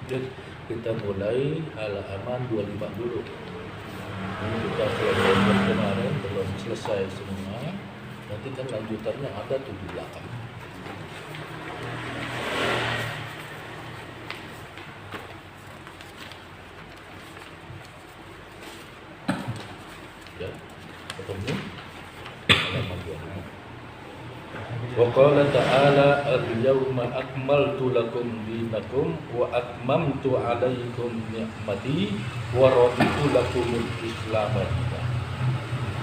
Kita mulai halaman 25 dulu. Ini kita selesai kemarin, belum selesai semua. Nanti kan lanjutannya ada tuh di belakang. Ya, ketemu halaman 25. Wa qala ta'ala al-yawma akmaltu lakum dinakum wa atmamtu 'alaikum ni'mati wa raditu lakumul Islam dinan.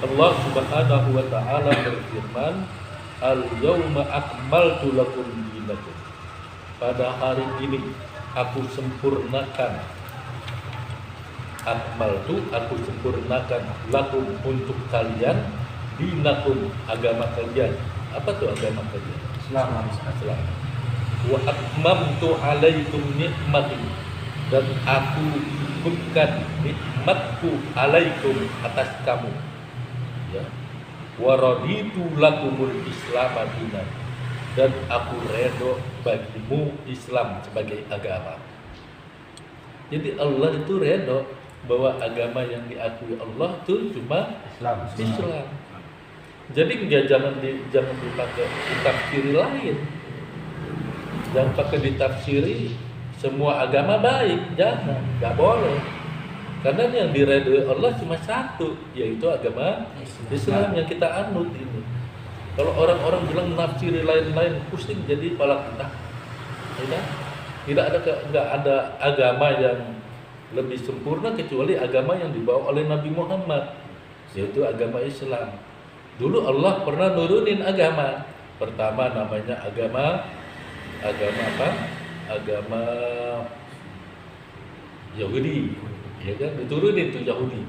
Allah Subhanahu wa taala berfirman, al-yawma akmaltu lakum dinakum. Pada hari ini aku sempurnakan, akmaltu, aku sempurnakan lakum untuk kalian, dinakum, agama kalian. Apa tuh agama kalian? Islam. Wa atmamtu 'alaikum ni'mati, dan aku cukupkan nikmatku 'alaikum atas kamu. Ya. Wa raditu lakumul Islam dinan, dan aku redho bagimu Islam sebagai agama. Jadi Allah itu redho bahwa agama yang diakui Allah itu cuma Islam. Jadi jangan dipakai ditafsiri lain. Jangan pakai ditafsiri semua agama baik, jangan, nggak boleh. Karena yang diredoi Allah cuma satu, yaitu agama Islam yang kita anut ini. Kalau orang-orang bilang menafsiri lain-lain, pusing jadi kepala kita. Tidak ada agama yang lebih sempurna kecuali agama yang dibawa oleh Nabi Muhammad, yaitu agama Islam. Dulu Allah pernah nurunin agama. Pertama namanya agama apa? Agama Yahudi. Ya kan, diturunin itu Yahudi.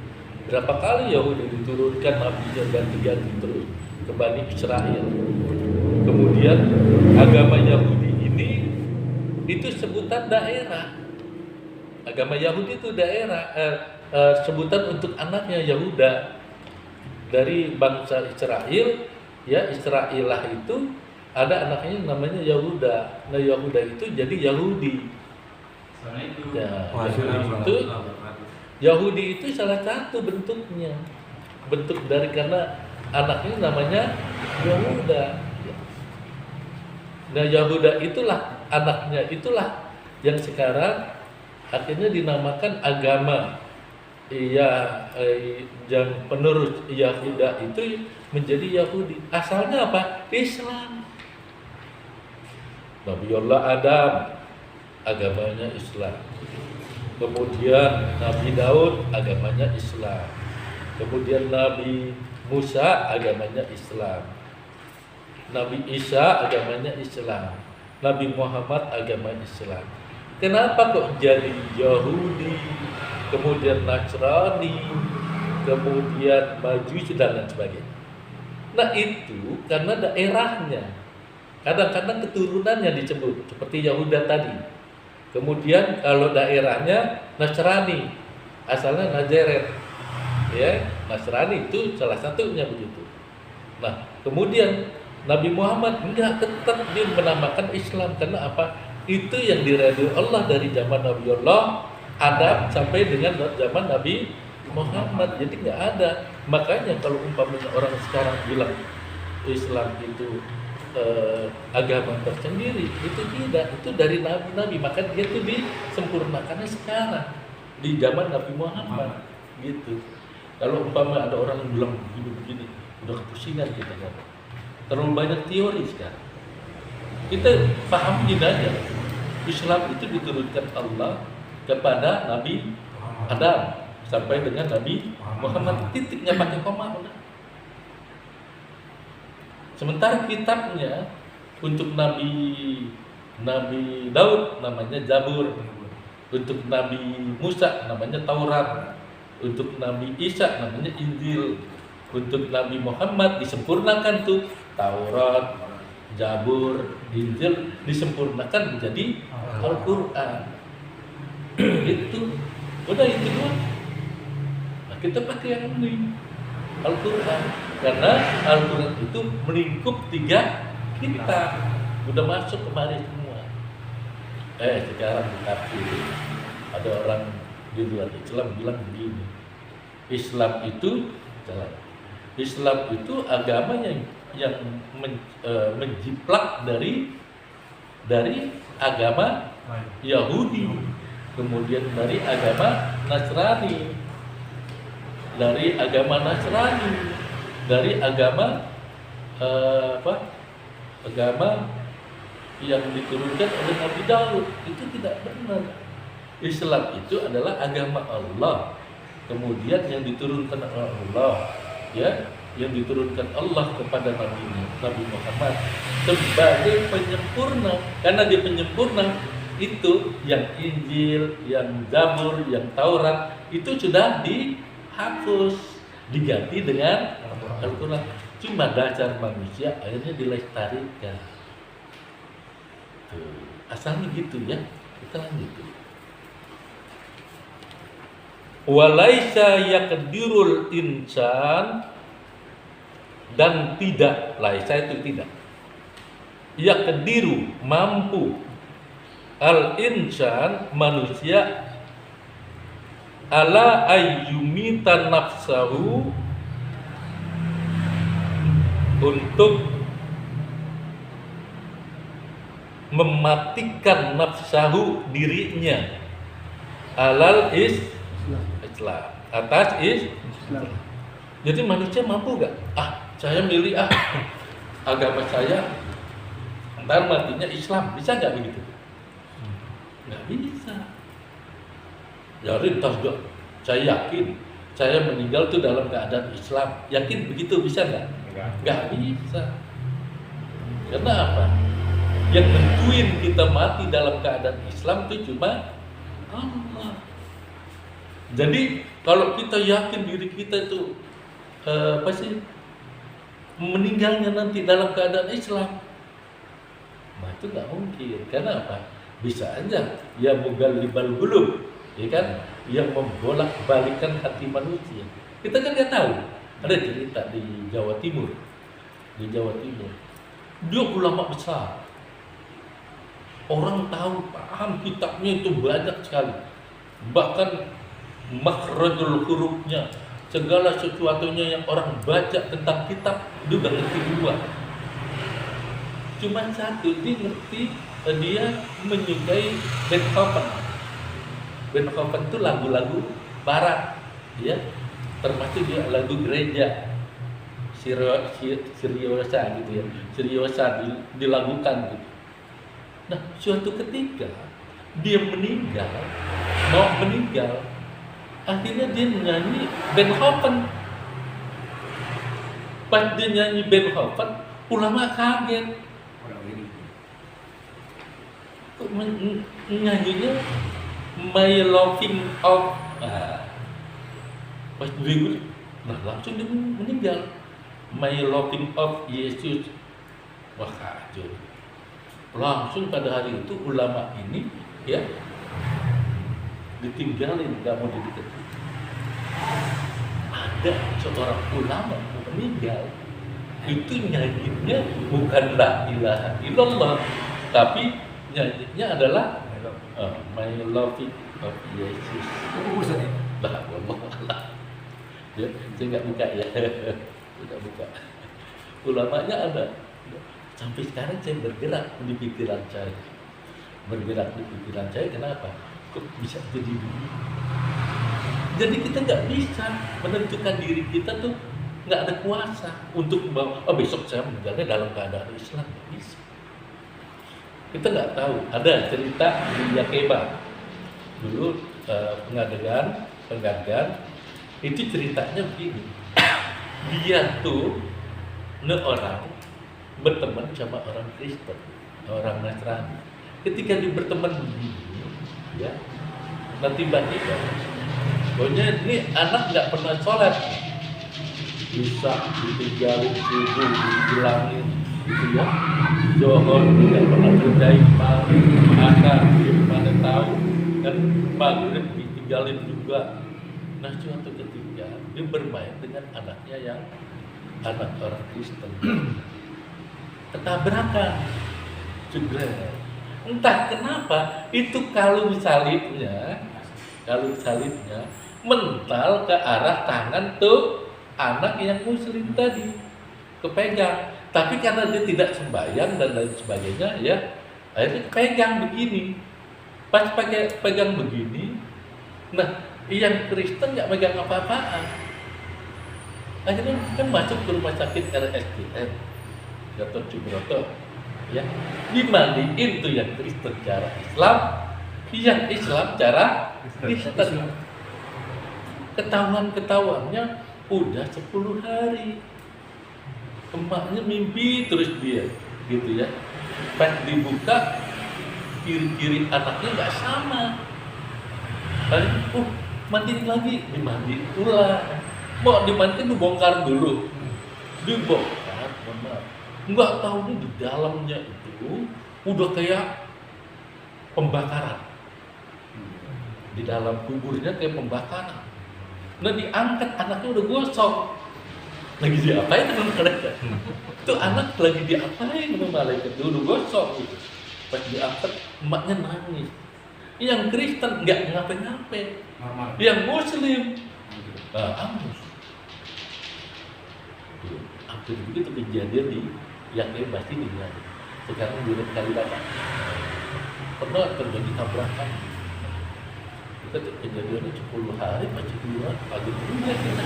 Berapa kali Yahudi diturunkan nabinya ganti-ganti terus ke Bani Israel. Kemudian agama Yahudi ini itu sebutan daerah. Agama Yahudi itu daerah, sebutan untuk anaknya Yahuda. Dari bangsa Israel, ya Israelah itu ada anaknya namanya Yahuda. Nah Yahuda itu jadi Yahudi. Ya, Yahudi itu salah satu bentuknya, bentuk dari karena anaknya namanya Yahuda. Nah Yahuda itulah anaknya, itulah yang sekarang akhirnya dinamakan agama. Yang penerus Yahuda itu menjadi Yahudi. Asalnya apa? Islam. Nabiullah Adam agamanya Islam. Kemudian Nabi Daud agamanya Islam. Kemudian Nabi Musa agamanya Islam. Nabi Isa agamanya Islam. Nabi Muhammad agama Islam. Kenapa kok jadi Yahudi, kemudian Nasrani, kemudian Majusi dan lain sebagainya? Nah itu karena daerahnya. Kadang-kadang keturunannya disebut seperti Yahuda tadi. Kemudian kalau daerahnya Nasrani, asalnya Nazaret. Ya, Nasrani itu salah satunya begitu. Nah, kemudian Nabi Muhammad enggak, tetap dia menamakan Islam karena apa? Itu yang diredoi Allah dari zaman Nabiullah Adam sampai dengan zaman Nabi Muhammad. Jadi nggak ada. Makanya kalau umpamanya orang sekarang bilang Islam itu agama tersendiri, itu tidak. Itu dari Nabi. Maka dia itu disempurnakannya sekarang di zaman Nabi Muhammad. Gitu. Kalau umpamanya ada orang yang bilang begini, udah kepusingan kita kan. Terlalu banyak teori sekarang. Kita pahami aja. Islam itu diturunkan Allah kepada Nabi Adam sampai dengan Nabi Muhammad, titiknya pakai koma udah. Sementara kitabnya untuk Nabi Daud namanya Zabur, untuk Nabi Musa namanya Taurat, untuk Nabi Isa namanya Injil, untuk Nabi Muhammad disempurnakan tuh Taurat, Zabur, Injil disempurnakan menjadi Al-Quran. Itu udah itu doang. Nah, kita pakai yang ini Al-Quran karena Al-Quran itu melingkup 3 kitab, udah masuk kemarin semua. Sekarang ditafsir. Ada orang di luar Islam bilang begini, Islam itu jalan. Islam itu agama yang menjiplak dari agama Yahudi, kemudian dari agama Nasrani, dari agama agama yang diturunkan oleh Nabi Daud. Itu tidak benar. Islam itu adalah agama Allah, kemudian yang diturunkan oleh Allah, ya, yang diturunkan Allah kepada Nabi Muhammad sebagai penyempurna. Karena dia penyempurna, itu yang Injil, yang Zabur, yang Taurat itu sudah dihapus, diganti dengan Al-Quran. Cuma dasar manusia akhirnya dilestarikan. Tuh, asalnya gitu ya. Kita lanjut. Walaisa yaqdirul insan, dan tidak, laisa itu tidak, yaqdiru mampu, al insan manusia, ala ayyumita nafsahu, untuk mematikan nafsahu dirinya, alal Islam, atas Islam. Jadi manusia mampu gak? Saya milih agama saya, ntar matinya Islam, bisa gak begitu? Gak bisa. Jadi entah gak, saya yakin saya meninggal itu dalam keadaan Islam, yakin begitu, bisa gak? Gak bisa. Karena apa? Yang nentuin kita mati dalam keadaan Islam itu cuma Allah. Jadi kalau kita yakin diri kita itu meninggalnya nanti dalam keadaan Islam, nah itu nggak mungkin. Karena apa? Bisa aja ya mughalibal qulub, ya kan, yang membolak-balikan hati manusia. Kita kan nggak tahu. Ada cerita di Jawa Timur, dia ulama besar, orang tahu, paham kitabnya itu banyak sekali, bahkan makhrajul hurufnya, segala sesuatunya yang orang baca tentang kitab dia udah ngerti dua. Cuma satu, dia ngerti, dia menyukai Beethoven. Beethoven itu lagu-lagu barat, ya, termasuk dia lagu gereja, seriosa gitu ya, seriosa dilagukan gitu. Nah, suatu ketika dia mau meninggal, akhirnya dia nyanyi Beethoven. Pas dia nyanyi Beethoven, ulama kaget. Kok nyanyinya My Loving of pas dia, nah langsung dia meninggal. My Loving of Yesus. Wah, kacau. Langsung pada hari itu ulama ini, ya, ditinggalin, gak mau didekati. Ada seorang ulama meninggal, itu nyanyinya bukan la ilaha illallah, tapi nyanyinya adalah My Loving of Yesus. Lah, Allah. Ya, saya nggak buka ya, tidak buka. Ulamanya ada. Sampai sekarang saya bergerak di pikiran saya. Kenapa? Kok bisa jadi begini? Jadi kita nggak bisa menentukan diri kita tuh, nggak ada kuasa untuk besok saya meninggalnya dalam keadaan Islam, nggak bisa. Kita nggak tahu. Ada cerita di Yakeba dulu, penggadean itu ceritanya begini. Dia tuh orang berteman sama orang Kristen, orang Nasrani. Ketika dia berteman begini, ya, nanti tiba-tiba, pokoknya ini anak nggak pernah sholat, bisa ditinggalin, subuh dihilangin, gitu ya. Johor tidak pernah kerjain, anak gimana tahu, dan maghrib ditinggalin juga. Nah, suatu ketika dia bermain dengan anaknya yang anak orang Kristen. Ketabrakan, jebret. Entah kenapa itu kalung salibnya kalau salibnya mental ke arah tangan tuh anak yang muslim tadi, kepegang. Tapi karena dia tidak sembahyang dan lain sebagainya, ya akhirnya pegang begini. Pas pegang begini, nah yang Kristen nggak megang apa-apaan. Akhirnya kan masuk ke rumah sakit RSCM, Gatot Subroto, ya dimandiin tuh yang Kristen cara Islam, yang Islam cara Kristen. Ketahuannya udah 10 hari. Emaknya mimpi terus dia, gitu ya. Pas dibuka, kiri-kiri anaknya nggak sama. Lalu, mandiin lagi, dimandiin ulang. Mau dimandiin dibongkar dulu, dibongkar, nggak tahu nih di dalamnya itu udah kayak pembakaran. Di dalam kuburnya kayak pembakaran. Nah diangkat, anaknya udah gosong. Lagi diapain sama malaikat? Tuh anak lagi diapain sama malaikat? Dia udah gosong gitu. Pas diangkat, emaknya nangis. Yang Kristen nggak ngapain-ngapain. Yang Muslim angus. Hampir begitu kejadian di yang pasti di Belanda. Sekarang di Kalibata pernah terjadi tabrakan. Kita kejadiannya 10 hari masih keluar pagi juga kita.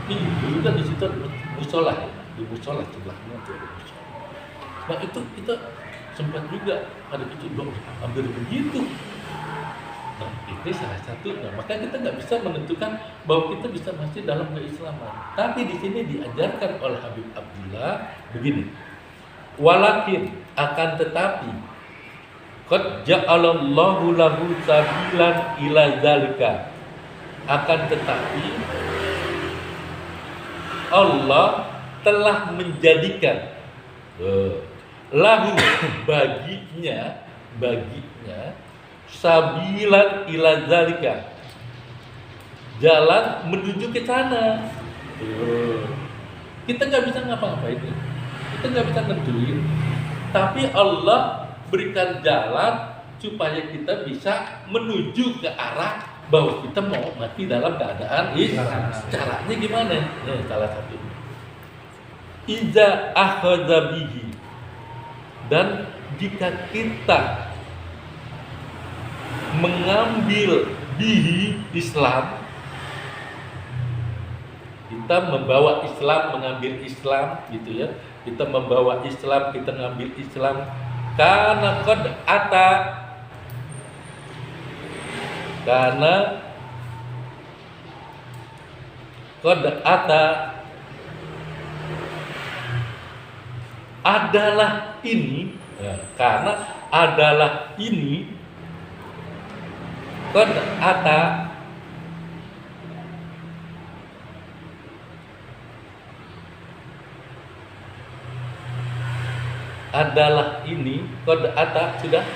Ini dulu kan di situ musola ya, di musola sebelahnya tuh ada musola. Nah itu kita sempat juga ada kejadian hampir begitu. Nah ini salah satunya. Maka kita nggak bisa menentukan bahwa kita bisa masih dalam keislaman. Tapi di sini diajarkan oleh Habib Abdullah begini. Walakin akan tetapi qad ja'alallahu lahu sabilan ila zalika. Akan tetapi Allah telah menjadikan lahu baginya sabilan ila zalika, jalan menuju ke sana. Kita nggak bisa ngapa-ngapain, kita nggak bisa nentuin, tapi Allah berikan jalan supaya kita bisa menuju ke arah bahwa kita mau mati dalam keadaan Islam. Caranya gimana? Salah satunya iza akhadha bihi, dan jika kita mengambil bihi Islam, kita membawa Islam, mengambil Islam gitu ya, kita membawa Islam, kita mengambil Islam karena qad ata, karena qad ata adalah ini ya, karena adalah ini qad ata adalah ini qad ata sudah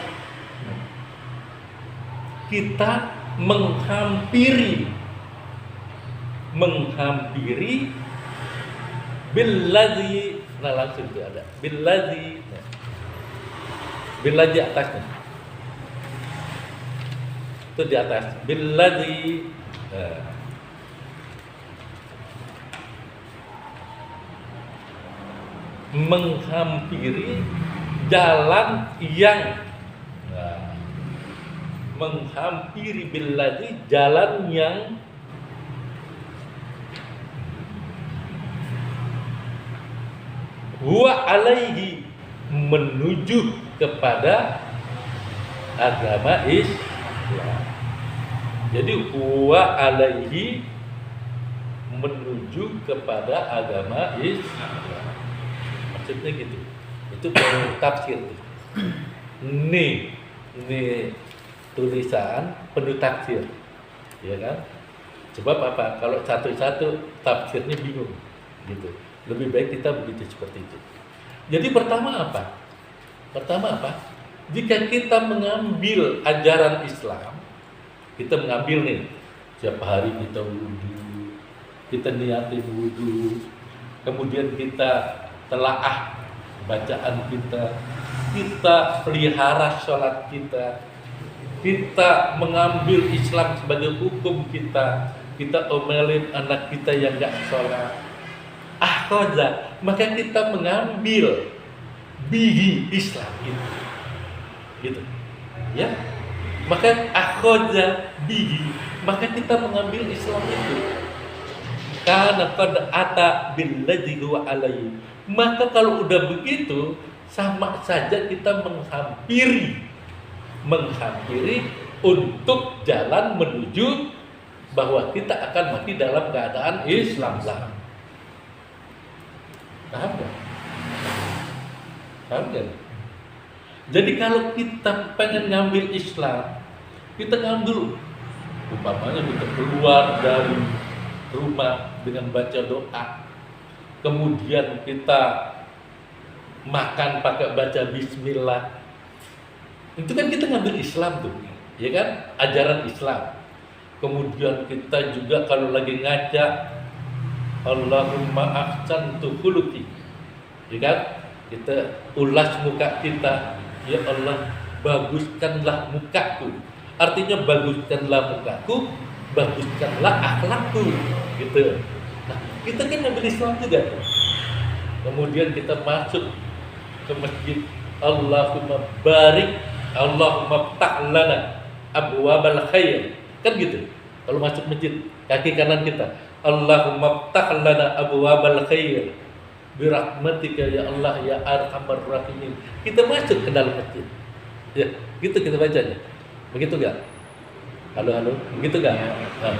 kita menghampiri billadzi, nah langsung itu ada billadzi, billadzi atasnya itu di atas billadzi, menghampiri jalan yang menghampiri billadzi, jalan yang huwa alaihi, menuju kepada agama Islam. Jadi huwa alaihi, menuju kepada agama Islam. Maksudnya gitu. Itu tafsir. Nih tulisan penuh tafsir, ya kan? Sebab apa? Kalau satu-satu tafsirnya bingung, gitu. Lebih baik kita begitu seperti itu. Jadi pertama apa? Jika kita mengambil ajaran Islam, kita mengambil nih, setiap hari kita wudu, kita niatin wudu, kemudian kita telaah bacaan kita pelihara sholat kita, kita mengambil Islam sebagai hukum kita omelin anak kita yang nggak sholat, maka kita mengambil bihi Islam itu, gitu, ya. Maka bihi, maka kita mengambil Islam itu. Karena qad ata billadzi huwa alaihi. Maka kalau udah begitu, sama saja kita menghampiri untuk jalan menuju bahwa kita akan mati dalam keadaan Islam. Paham gak? Paham gak? Jadi kalau kita pengen ngambil Islam, kita ngambil, umpamanya kita keluar dari rumah dengan baca doa, kemudian kita makan pakai baca bismillah, itu kan kita ngambil Islam tuh, ya kan, ajaran Islam. Kemudian kita juga kalau lagi ngaca, Allahumma ahsantu khuluqi, ya kan, kita ulas muka kita, ya Allah baguskanlah mukaku, artinya baguskanlah mukaku, baguskanlah akhlakku, gitu. Nah, kita kan ngambil Islam juga tuh. Kemudian kita masuk ke masjid, Allahumma barik, Allahumma ftah lana abwabal khair, kan gitu. Kalau masuk masjid, kaki kanan kita, Allahumma ftah lana abwabal khair birahmatika ya Allah ya arhamar rahimin. Kita masuk ke dalam masjid, ya, gitu kita bacanya. Begitu enggak? Halo, begitu enggak? Nah,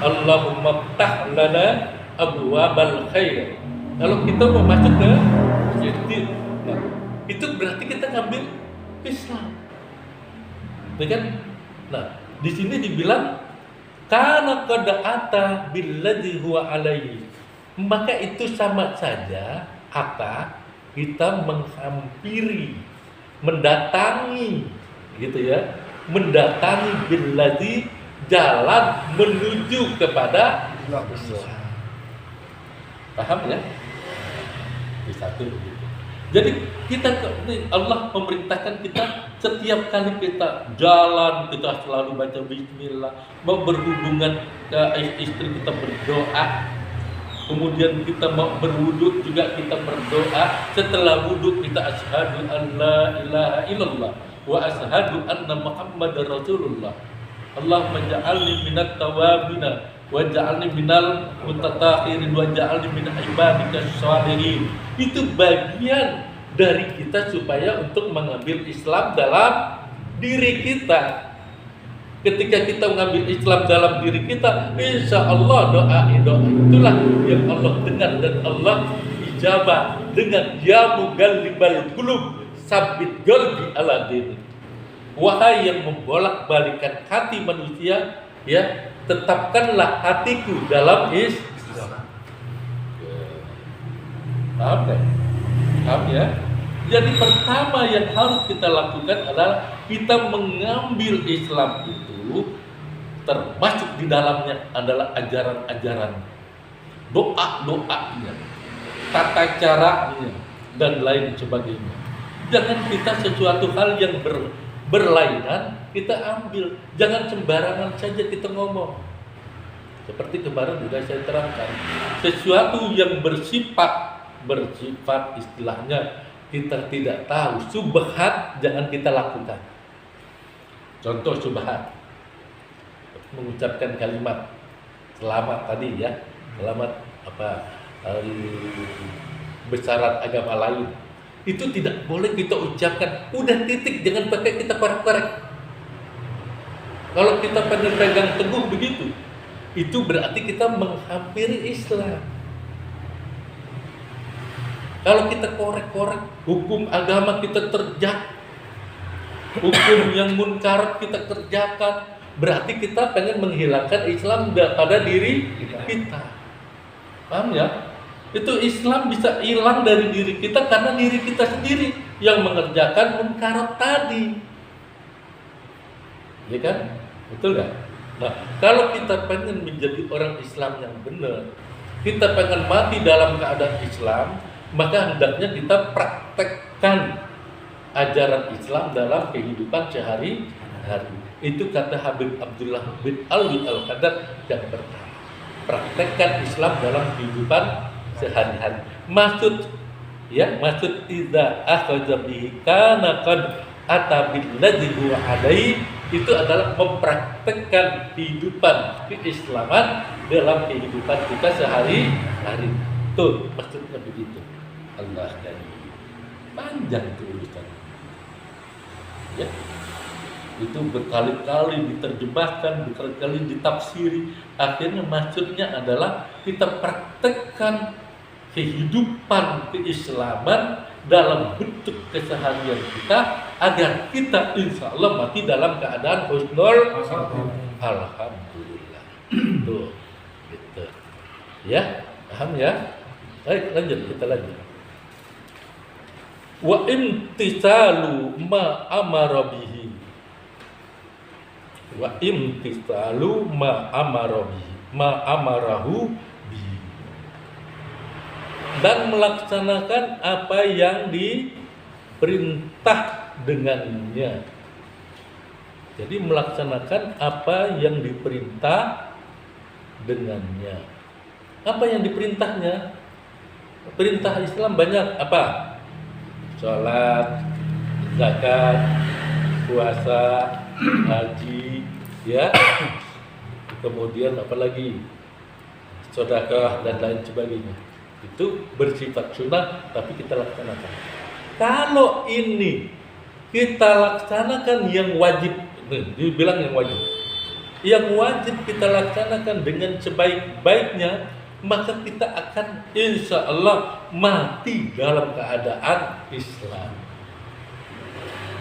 Allahumma ftah lana abwabal khair. Kalau kita mau masuk ke masjid, nah, itu berarti kita ngambil Islam, ya kan? Nah, di sini dibilang kana qad ata billadzi huwa alaihi, maka itu sama saja kita menghampiri, mendatangi, gitu ya, mendatangi billadzi, jalan menuju kepada Islam. Paham ya? Itu satu. Jadi Allah memerintahkan kita setiap kali kita jalan, kita selalu baca bismillah, mau berhubungan istri kita berdoa, kemudian kita mau berwudu juga kita berdoa, setelah wudu kita asyhadu an la ilaha illallah wa asyhadu anna muhammadar rasulullah. Allahumma ja'alni minat tawabina wa ja'alni minal mutatahhirin wa ja'alni min ibadikas shalihin. Itu bagian dari kita supaya untuk mengambil Islam dalam diri kita. Ketika kita mengambil Islam dalam diri kita, insya Allah doa itulah yang Allah dengar dan Allah ijabah dengan ya mugallibal qulub sabbit qalbi ala dinik. Wahai yang membolak-balikan hati manusia, ya, tetapkanlah hatiku dalam Islam. Paham kan? Paham ya? Jadi pertama yang harus kita lakukan adalah kita mengambil Islam itu, termasuk di dalamnya adalah ajaran-ajaran, doa-doanya, tata caranya, dan lain sebagainya. Jangan kita sesuatu hal yang berlainan kita ambil, jangan sembarangan saja kita ngomong. Seperti kemarin sudah saya terangkan, sesuatu yang bersifat istilahnya kita tidak tahu, subhat, jangan kita lakukan. Contoh subhat, mengucapkan kalimat selamat tadi ya, selamat bersyarat agama lain, itu tidak boleh kita ucapkan, udah titik, jangan pakai kita korek-korek. Kalau kita pegang teguh begitu, itu berarti kita menghampiri Islam. Kalau kita korek-korek, hukum agama kita terjak, hukum yang munkar kita kerjakan, berarti kita pengen menghilangkan Islam pada diri kita. Paham ya? Itu Islam bisa hilang dari diri kita karena diri kita sendiri yang mengerjakan munkar tadi. Ya kan? Betul nggak? Nah, kalau kita pengen menjadi orang Islam yang benar, kita pengen mati dalam keadaan Islam, maka hendaknya kita praktekkan ajaran Islam dalam kehidupan sehari-hari. hari. Itu kata Habib Abdullah bin Alwi Al-Qadar yang pertama. Praktekkan Islam dalam kehidupan sehari-hari. Maksud idza akhadha bihi kana qad ata billadzi huwa alaihi, itu adalah mempraktekkan kehidupan keislaman dalam kehidupan kita sehari-hari. Tuh maksudnya begitu. Allah kan panjang tuh urusan. Ya. Itu berkali-kali diterjemahkan, berkali-kali ditafsiri. Akhirnya maksudnya adalah kita praktekkan kehidupan keislaman dalam bentuk keseharian kita agar kita insya Allah mati dalam keadaan husnul alhamdulillah. Tuh, gitu. Ya, paham ya? Baik, kita lanjut. Wa imtisalu ma amara bihi. Wa imtisalu ma amara bihi, ma amarahu bihi. Dan melaksanakan apa yang diperintah dengannya. Jadi melaksanakan apa yang diperintah dengannya. Apa yang diperintahnya? Perintah Islam banyak apa? Sholat, zakat, puasa, haji, ya. Kemudian apa lagi? Sedekah dan lain sebagainya. Itu bersifat sunnah tapi kita laksanakan. Kalau ini kita laksanakan yang wajib, dibilang yang wajib. Yang wajib kita laksanakan dengan sebaik-baiknya, maka kita akan insya Allah mati dalam keadaan Islam.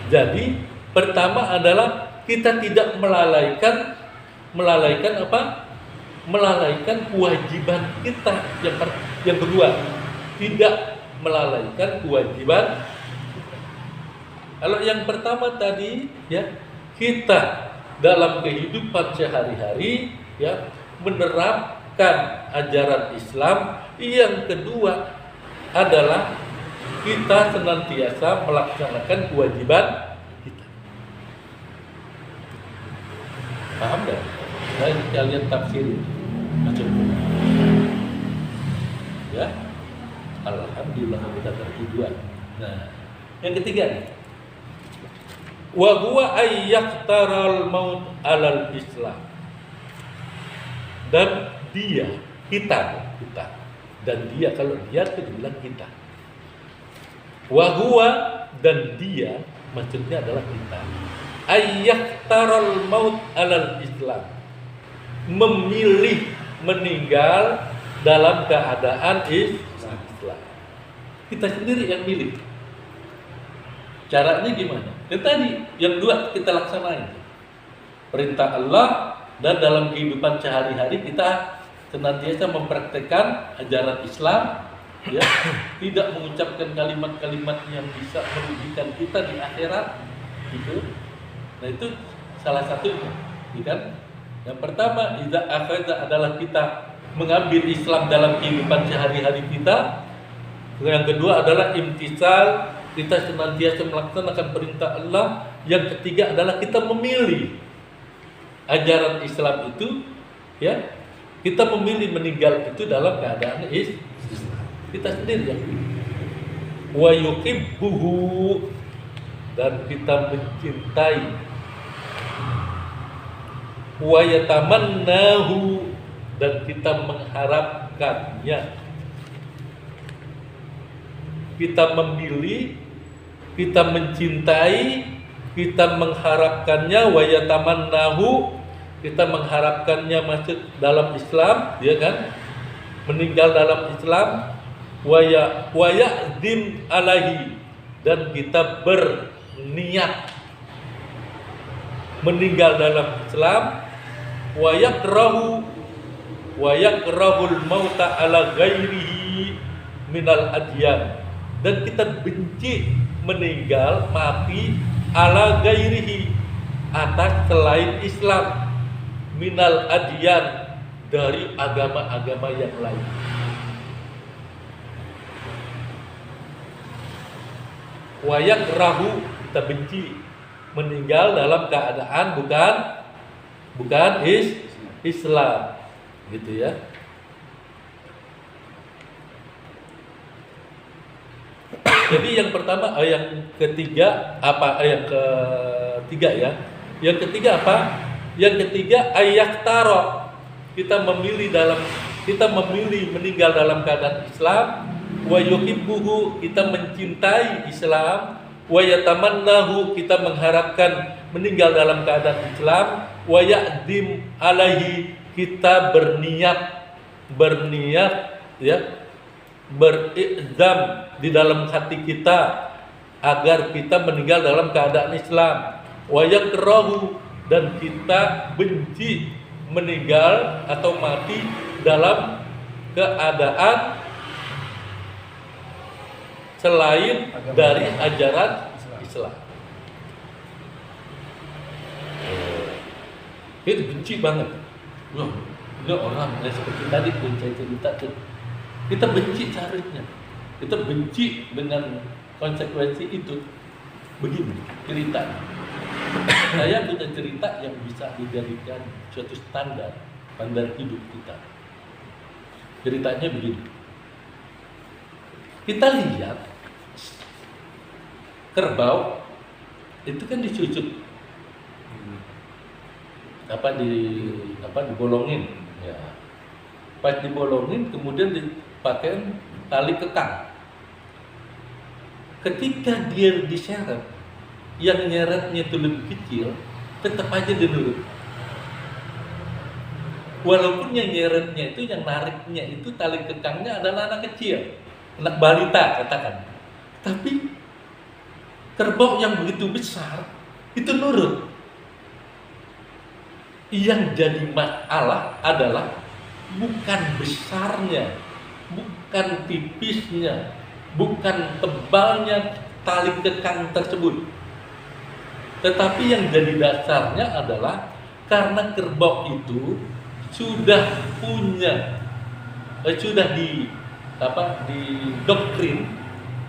Jadi pertama adalah kita tidak melalaikan apa? Melalaikan kewajiban kita. Yang kedua, tidak melalaikan kewajiban. Kalau yang pertama tadi ya, kita dalam kehidupan sehari-hari ya menerapkan ajaran Islam. Yang kedua adalah kita senantiasa melaksanakan kewajiban kita. Paham enggak? Saya kalian tafsir maksudnya. Ya. Alhamdulillah kita tertujuan. Nah, yang ketiga nih. Wa huwa ayyaqtaral maut alal Islam. Dan kita dan dia, kalau dia itu dibilang kita. Wa huwa, dan dia maksudnya adalah kita. Ayyaqtaral maut alal Islam. Memilih meninggal dalam keadaan Islam. Kita sendiri yang milih. Caranya gimana? Dan tadi yang dua kita laksanain. Perintah Allah, dan dalam kehidupan sehari-hari kita senantiasa mempraktekkan ajaran Islam, ya, tidak mengucapkan kalimat-kalimat yang bisa merugikan kita di akhirat, gitu. Nah itu salah satunya, kan? Yang pertama, idza akhadha adalah kita mengambil Islam dalam kehidupan sehari-hari kita. Yang kedua adalah imtisal, kita senantiasa melaksanakan perintah Allah. Yang ketiga adalah kita memilih ajaran Islam itu, ya, kita memilih meninggal itu dalam keadaan Islam. Kita sendiri yang pilih. Wa yuhibbuhu, dan kita mencintai. Wa yatamannahu, dan kita mengharapkannya. Kita memilih, kita mencintai, kita mengharapkannya. Wa yatamannahu, kita mengharapkannya masuk dalam Islam, ya kan? Meninggal dalam Islam. Wa ya'zim alaihi, dan kita berniat meninggal dalam Islam. Wa yakrahul mauta ala ghairihi minal adyan, dan kita benci meninggal mati ala ghairihi, atas selain Islam, minal adyan, dari agama-agama yang lain. Wa yakrahu, kita benci meninggal dalam keadaan bukan Islam, gitu ya. Jadi yang pertama, yang ketiga apa? Yang ketiga ya. Yang ketiga apa? Yang ketiga ayak taro. Kita memilih meninggal dalam keadaan Islam. Wa yuhibbuhu, kita mencintai Islam. Wa yatamannahu, kita mengharapkan meninggal dalam keadaan Islam. Wa ya'dim alaihi, kita berniat ya, beriqdam di dalam hati kita agar kita meninggal dalam keadaan Islam. Wa yakrahu, dan kita benci meninggal atau mati dalam keadaan selain dari ajaran Islam. Itu benci banget. Loh, ini orang seperti tadi pun saya cerita tuh. Kita benci caranya. Kita benci dengan konsekuensi itu. Begini ceritanya. Saya punya cerita yang bisa dijadikan suatu standar hidup kita. Ceritanya begini. Kita lihat kerbau itu kan dicucuk, dibolongin, ya. Pas dibolongin kemudian dipakai tali kekang. Ketika dia diseret, yang nyeretnya itu lebih kecil, tetap aja dia nurut. Walaupun yang nyeretnya itu, yang nariknya itu tali kekangnya adalah anak kecil, anak balita katakan. Tapi kerbau yang begitu besar itu nurut. Yang jadi masalah adalah bukan besarnya, bukan tipisnya, bukan tebalnya tali kekang tersebut. Tetapi yang jadi dasarnya adalah karena kerbau itu sudah didoktrin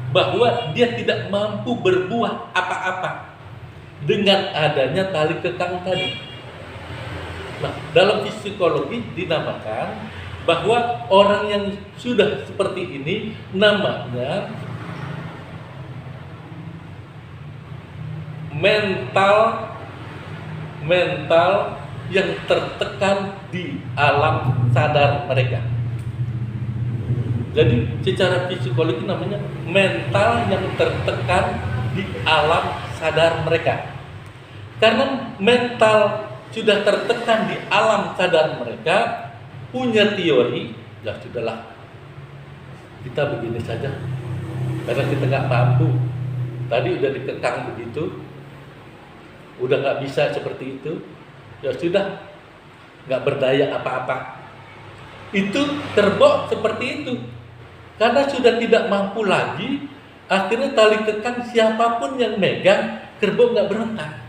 bahwa dia tidak mampu berbuat apa-apa dengan adanya tali kekang tadi. Nah, dalam psikologi dinamakan bahwa orang yang sudah seperti ini namanya mental yang tertekan di alam sadar mereka. Jadi secara psikologi namanya mental yang tertekan di alam sadar mereka. Karena mental sudah tertekan di alam sadar mereka, punya teori, ya sudahlah, kita begini saja, karena kita nggak mampu. Tadi udah dikekang begitu, udah nggak bisa seperti itu, ya sudah, nggak berdaya apa-apa. Itu kerbau seperti itu, karena sudah tidak mampu lagi. Akhirnya tali kekang siapapun yang megang, kerbau nggak berontak.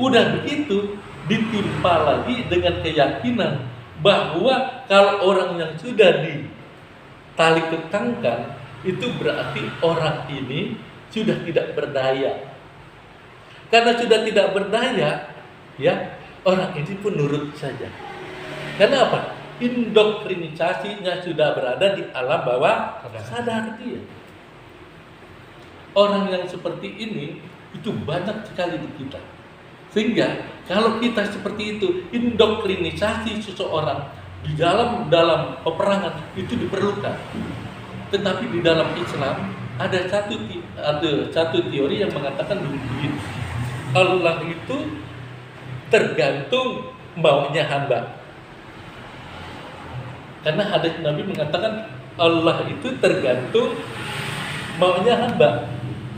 Udah begitu, ditimpa lagi dengan keyakinan bahwa kalau orang yang sudah ditali kekangkan, itu berarti orang ini sudah tidak berdaya. Karena sudah tidak berdaya, ya, orang ini pun nurut saja. Karena apa? Indoktrinisasinya sudah berada di alam bawah sadar dia. Orang yang seperti ini itu banyak sekali di kita. Sehingga kalau kita seperti itu, indoktrinisasi seseorang di dalam peperangan itu diperlukan. Tetapi di dalam Islam ada satu teori yang mengatakan begini. Allah itu tergantung maunya hamba. Karena hadis Nabi mengatakan Allah itu tergantung maunya hamba.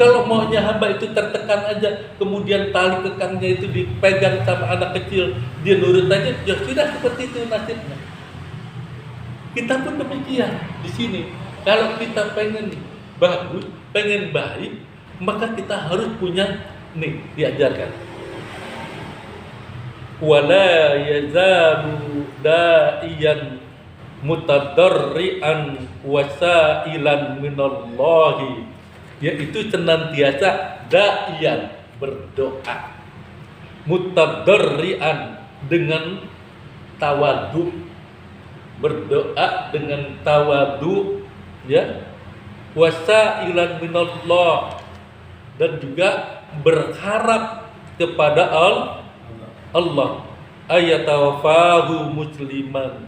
Kalau maunya hamba itu tertekan aja, kemudian tali kekangnya itu dipegang sama anak kecil, dia nurut aja, ya sudah seperti itu nasibnya. Kita pun demikian di sini. Kalau kita pengen bagus, pengen baik, maka kita harus punya diajarkan. Wala yazalu da'iyan mutadarrian wasailan minallahi, yaitu senantiasa da'iyan, berdoa, mutadarrian dengan tawadu, berdoa dengan tawadu, ya, wasailan minallah, dan juga berharap kepada Allah, ayatawafahu musliman,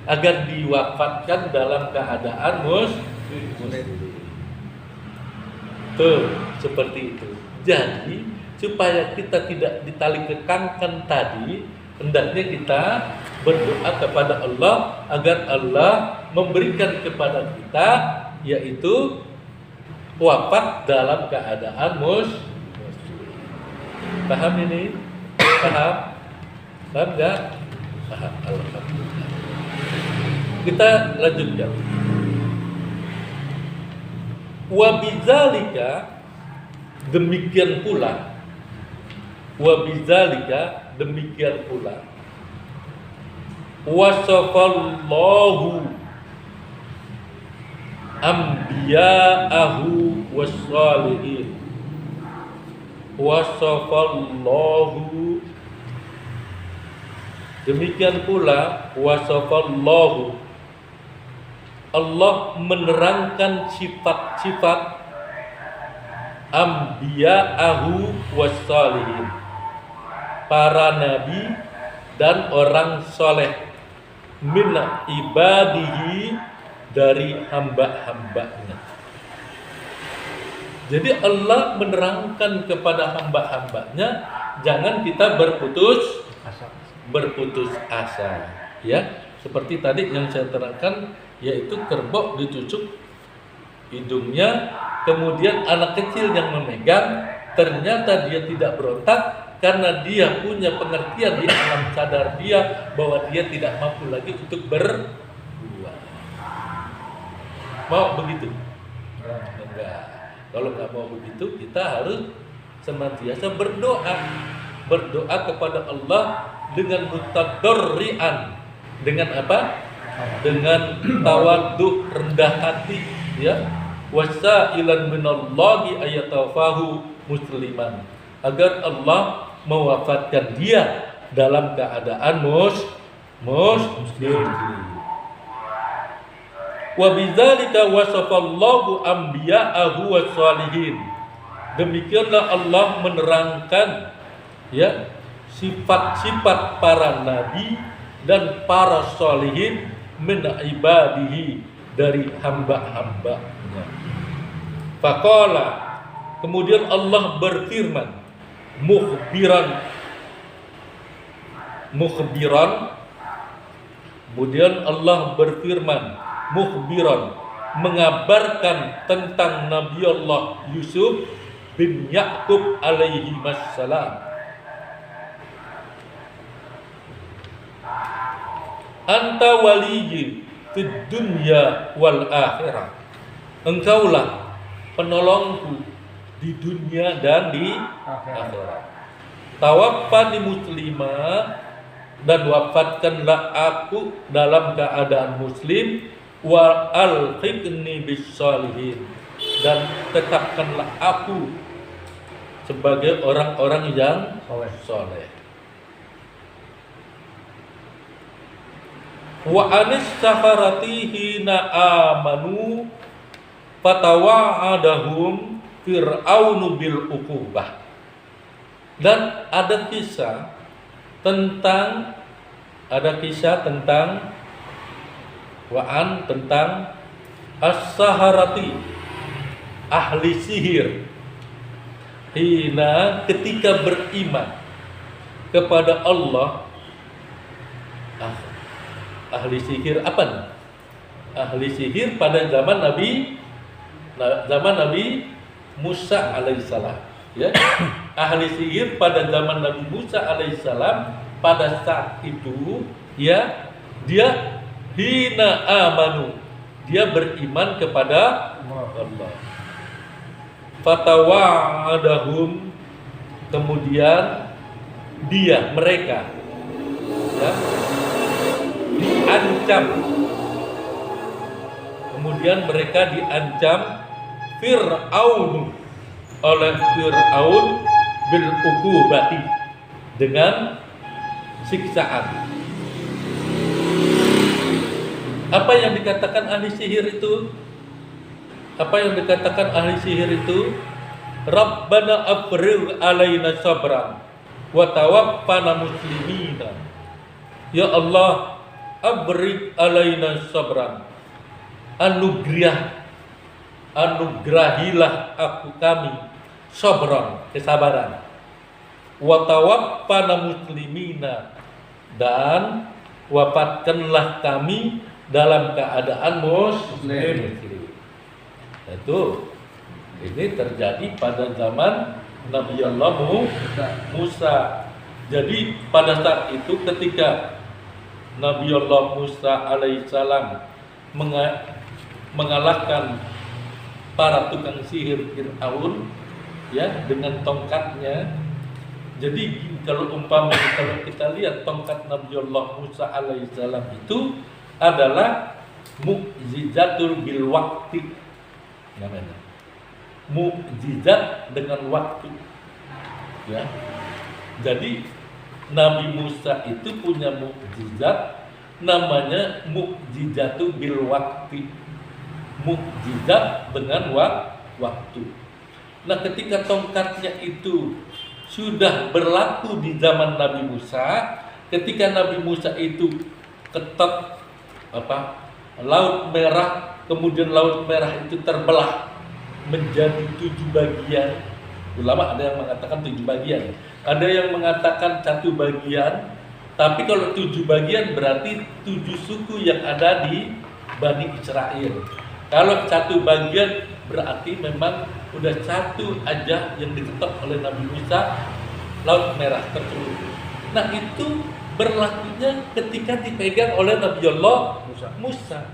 agar diwafatkan dalam keadaan muslim. Tuh, seperti itu. Jadi supaya kita tidak ditali kekangkan tadi, hendaknya kita berdoa kepada Allah agar Allah memberikan kepada kita, yaitu wafat dalam keadaan muslim. Paham ini? Paham? Paham enggak? Paham. Alhamdulillah. Kita lanjutkan. Wa bidzalika, demikian pula, wa bidzalika, demikian pula, wasafallahu anbiya'ahu wassalihin, wasafallahu, demikian pula, wasafallahu, Allah menerangkan sifat-sifat anbiya'ahu wassalihin, para nabi dan orang soleh, min ibadihi, dari hamba-hambanya. Jadi Allah menerangkan kepada hamba-hambanya, jangan kita berputus asa, ya. Seperti tadi yang saya terangkan, yaitu kerbau ditusuk hidungnya, kemudian anak kecil yang memegang, ternyata dia tidak berontak karena dia punya pengertian di alam sadar dia bahwa dia tidak mampu lagi untuk berbuat. Mau begitu? Enggak. Kalau nggak mau begitu, kita harus senantiasa berdoa kepada Allah dengan mutadarrian. Dengan apa? Dengan tawadhu, rendah hati, ya. Wasailan minallahi ayatawafahu musliman, agar Allah mewafatkan dia dalam keadaan muslim. Wa bidzalika wasafallahu anbiya'ahu wassalihin, demikianlah Allah menerangkan, ya, sifat-sifat para nabi dan para sholihin min ibadihi, dari hamba-hambanya. Faqala, kemudian Allah berfirman, mukhbiran, kemudian Allah berfirman mukhbiran, mengabarkan tentang Nabi Allah Yusuf bin Ya'qub alaihi wassalam. Anta waliyyi fid dunya wal akhirah, engkaulah penolongku di dunia dan di akhirat. Tawaffani muslimah, dan wafatkanlah aku dalam keadaan muslim, wa alhiqni bis sholihin, dan tetapkanlah aku sebagai orang-orang yang soleh. Wa anis saharati hina amanu fatawa'adahum fir'aunu bil uqubah. Dan ada kisah tentang wa'an, tentang as-saharati, ahli sihir, hina, ketika beriman kepada Allah. Ahli sihir apa nih? Ahli sihir pada zaman Nabi Musa alaihissalam, ya. Ahli sihir pada zaman Nabi Musa alaihissalam, pada saat itu, ya, dia hina amanu, dia beriman kepada Allah. Fatawa'adahum, kemudian mereka, ya, diancam, kemudian mereka diancam Fir'aun, oleh Fir'aun bil uqubati, dengan siksaan. Apa yang dikatakan ahli sihir itu? Apa yang dikatakan ahli sihir itu? Rabbana afrigh alaina sabran wa tawaffana muslimina. Ya Allah, afrigh alaina sabran. Anugerahilah kami sabran, kesabaran. Wa tawaffana muslimina, dan wafatkanlah kami dalam keadaan muslim. Itu ini terjadi pada zaman Nabi Allah Musa. Jadi pada saat itu ketika Nabi Allah Musa alaihissalam mengalahkan para tukang sihir Fir'aun ya dengan tongkatnya. Jadi kalau kita lihat tongkat Nabi Allah Musa alaihissalam itu adalah mukjizatul bil waqti namanya. Mukjizat dengan waktu. Ya. Jadi Nabi Musa itu punya mukjizat namanya mukjizatul bil waqti. Mukjizat dengan waktu. Nah, ketika tongkatnya itu sudah berlaku di zaman Nabi Musa, ketika Nabi Musa itu ketok Laut Merah, kemudian Laut Merah itu terbelah menjadi 7 bagian. Ulama ada yang mengatakan 7 bagian, ada yang mengatakan 1 bagian. Tapi kalau 7 bagian berarti 7 suku yang ada di Bani Israel. Kalau 1 bagian berarti memang udah 1 aja yang diketok oleh Nabi Musa, Laut Merah tersebut. Nah, itu berlakunya ketika dipegang oleh Nabi Allah Musa.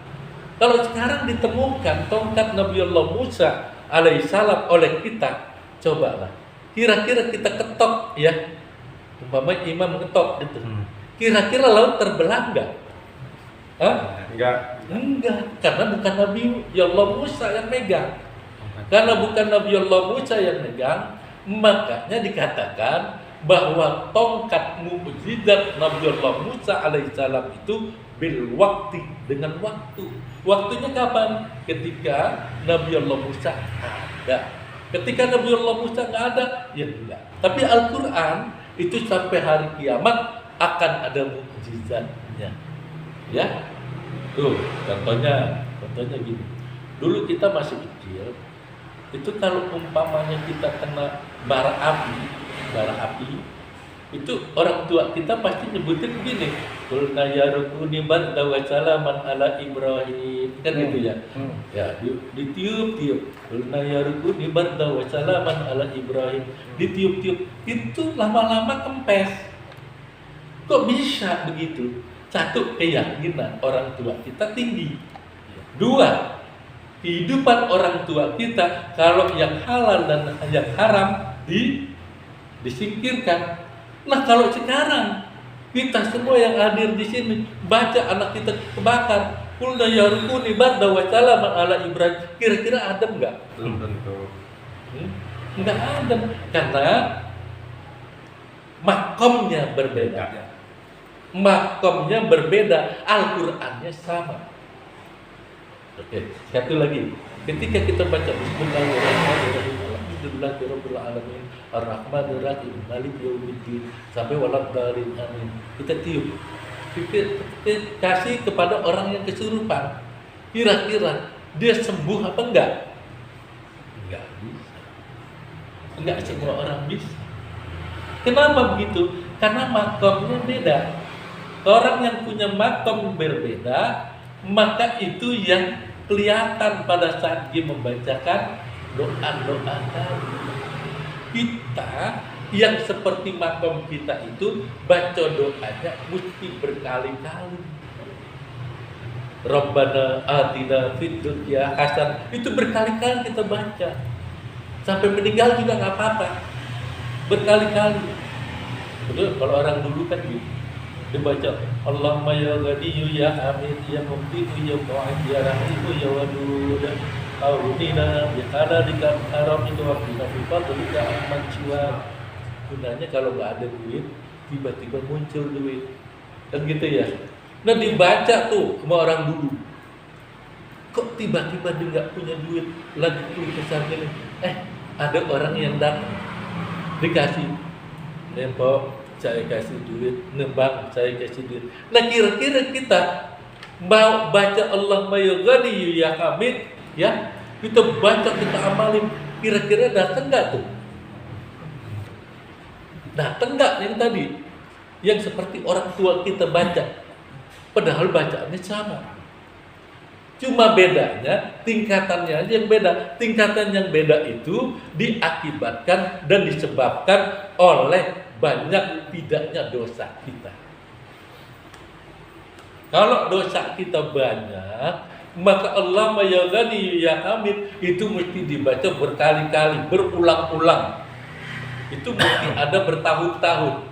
Kalau sekarang ditemukan tongkat Nabi Allah Musa alaihissalam oleh kita, cobalah. Kira-kira kita ketok ya, umpamanya imam ketok gitu. Kira-kira laut terbelah enggak? Enggak, karena bukan Nabi Allah Musa yang megang. Karena bukan Nabi Allah Musa yang megang, makanya dikatakan bahwa tongkat mukjizat Nabi Allah Musa alaihissalam itu bil waktu, dengan waktu. Waktunya kapan? Ketika Nabi Allah Musa ada. Ketika Nabi Allah Musa nggak ada, ya enggak. Tapi Al-Quran itu sampai hari kiamat akan ada mukjizatnya. Ya, tuh contohnya gini. Dulu kita masih kecil, itu kalau umpamanya kita kena bara api, itu orang tua kita pasti nyebutin begini, qulna ya rukuni barda wa salaman ala Ibrahim, kan gitu ya. Ya, ditiup-tiup, qulna ya rukuni barda wa salaman ala Ibrahim, ditiup-tiup, itu lama-lama kempes. Kok bisa begitu? 1, keyakinan orang tua kita tinggi. 2, kehidupan orang tua kita kalau yang halal dan yang haram disingkirkan. Nah, kalau sekarang kita semua yang hadir di sini baca anak kita kebakar, qulna ya rukuni barda wa salaman ala Ibrahim, kira-kira adem enggak? Belum tentu. Enggak adem, karena makomnya berbeda. Makomnya berbeda, Al-Qur'annya sama. Oke, satu lagi. Ketika kita baca Bismillahirrahmanirrahim, Alhamdulillahirabbil alamin, Ar-Rahmanir Rahim, Maliki Yaumiddin, sampai waladhdallin amin. Kita tiup. Kita kasih kepada orang yang kesurupan. Kira-kira dia sembuh apa enggak? Enggak bisa. Enggak semua orang bisa. Kenapa begitu? Karena makomnya beda. Orang yang punya makom berbeda, maka itu yang kelihatan pada saat dia membacakan doa-doa tadi. Kita yang seperti makom kita itu baca doanya mesti berkali-kali. Rabbana atina fid dunya hasanah, itu berkali-kali kita baca. Sampai meninggal juga nggak apa-apa. Berkali-kali. Betul, kalau orang dulu kan gitu. Dibaca Allahumma ya Ghaniyu ya Hamid ya Muqtitu ya Mu'id ya Rahimu ya Wadud Audina biqadadika haram itu waktu fadlika amman siwa. gunanya kalau nggak ada duit, tiba-tiba muncul duit. Kan gitu ya. Nah dibaca tuh sama orang dulu. Kok tiba-tiba dia nggak punya duit, lagi keluh gini. Ada orang yang datang, dikasih. Nempok, saya kasih duit. Nembang, saya kasih duit. Nah kira-kira kita mau baca Allahumma ya Ghani ya Hamid, ya kita baca, kita amalin, kira-kira datang nggak tuh? Datang nggak yang tadi? Yang seperti orang tua kita baca, padahal bacaannya sama. Cuma bedanya tingkatannya aja yang beda. Tingkatan yang beda itu diakibatkan dan disebabkan oleh banyak tidaknya dosa kita. Kalau dosa kita banyak, maka Allah ya Ghani ya Hamid itu mesti dibaca berkali-kali, berulang-ulang. Itu mesti ada bertahun-tahun.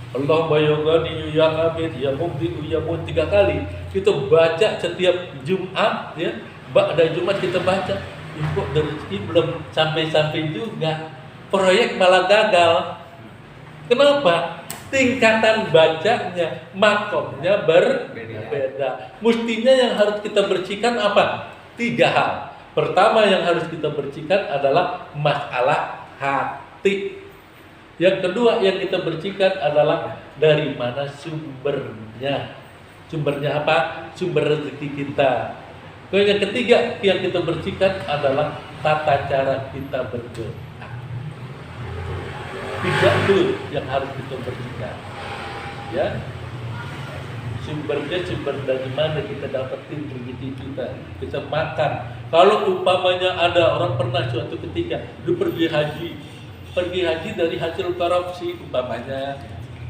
Allah ya Ghani ya Hamid ya Mubdi ya Mubdi 3 kali. Kita baca setiap Jumat, ya. Pada Jumat kita baca. Kok dari rezeki belum sampai-sampai juga. Proyek malah gagal. Kenapa? Tingkatan bacanya, makomnya berbeda. Mestinya yang harus kita bersihkan apa? 3 hal. Pertama yang harus kita bersihkan adalah masalah hati. Yang kedua yang kita bersihkan adalah dari mana sumbernya. Sumbernya apa? Sumber rezeki kita. Yang ketiga yang kita bersihkan adalah tata cara kita berdoa. 3 itu yang harus kita bersihkan, ya. Sumbernya sumber dari mana kita dapetin rezeki kita. Kita makan. Kalau umpamanya ada orang pernah suatu ketika dia pergi haji dari hasil korupsi umpamanya.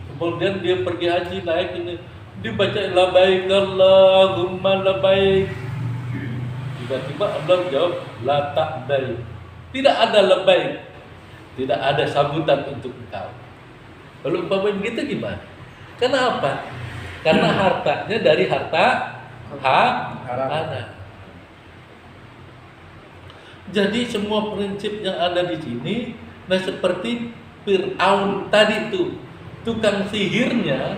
Kemudian dia pergi haji naik ini, dibaca labbaik Allahumma labbaik. Tiba-tiba Allah jawab la ta'baik. Tidak ada labbaik. Tidak ada sambutan untuk engkau. Kalau umpamanya gitu gimana? Kenapa? Karena hartanya dari harta haram. Jadi semua prinsip yang ada di sini, nah seperti Fir'aun tadi itu, tukang sihirnya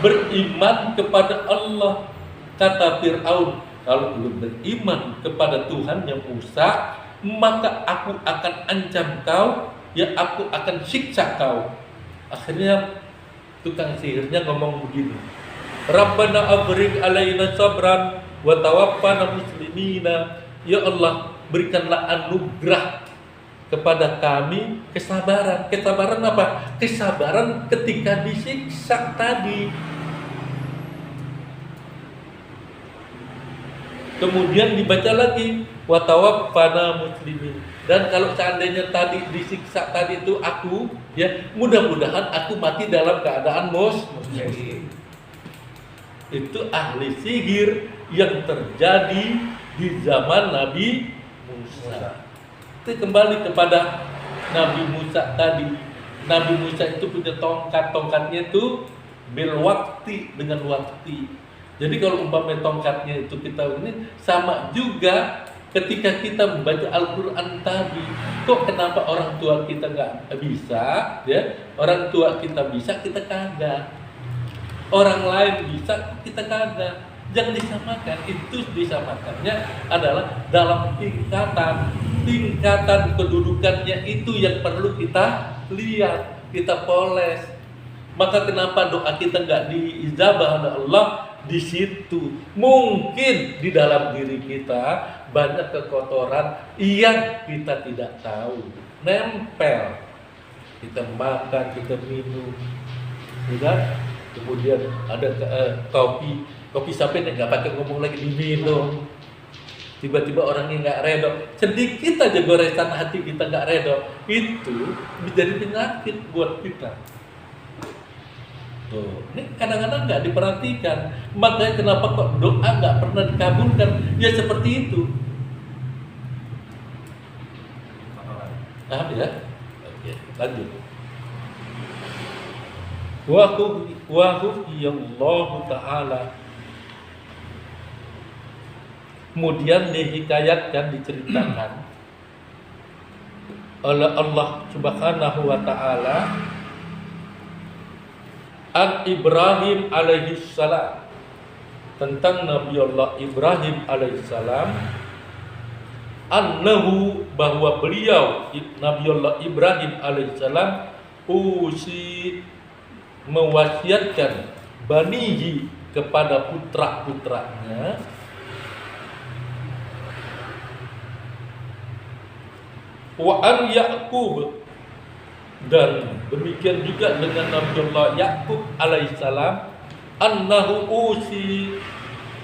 beriman kepada Allah. Kata Fir'aun, kalau lu beriman kepada Tuhan yang Musa, maka aku akan ancam kau, ya aku akan siksa kau. Akhirnya tukang sihirnya ngomong begini, Rabbana afrigh alaina sabran wa tawaffana muslimina. Ya Allah, berikanlah anugerah kepada kami kesabaran. Kesabaran apa? Kesabaran ketika disiksa tadi. Kemudian dibaca lagi wa tawaffana muslimin. Dan kalau seandainya tadi disiksa tadi itu aku, ya mudah-mudahan aku mati dalam keadaan muslim. Itu ahli sihir yang terjadi di zaman Nabi Musa. Itu kembali kepada Nabi Musa tadi. Nabi Musa itu punya tongkatnya itu bil wakti, dengan waktu. Jadi kalau umpamanya tongkatnya itu kita ini sama juga ketika kita membaca Al-Quran tadi. Kok kenapa orang tua kita nggak bisa, ya? Orang tua kita bisa, kita kagak. Orang lain bisa, kita kagak. Jangan disamakan. Itu disamakannya adalah dalam tingkatan kedudukannya itu yang perlu kita lihat, kita poles. Maka kenapa doa kita nggak diijabah oleh Allah? Di situ mungkin di dalam diri kita banyak kekotoran yang kita tidak tahu, nempel. Kita makan, kita minum, ya. Kemudian ada kopi sampai nggak pakai ngomong lagi diminum. Tiba-tiba orangnya nggak redo, sedikit aja goresan hati kita nggak redo, itu menjadi penyakit buat kita. Tuh, ini kadang-kadang nggak diperhatikan. Makanya kenapa kok doa nggak pernah dikabulkan? Ya seperti itu. Paham ya? Oke, lanjut. Allah Ta'ala. Kemudian dihikayatkan, diceritakan oleh Allah Subhanahu wa taala an Ibrahim alaihi salam, tentang Nabi Allah Ibrahim alaihi salam, annahu, bahwa beliau Nabi Allah Ibrahim alaihi salam mewasiatkan banihi, kepada putra-putranya, wa an Yaqub, dan demikian juga dengan Nabiullah Yaqub alaihissalam, annahu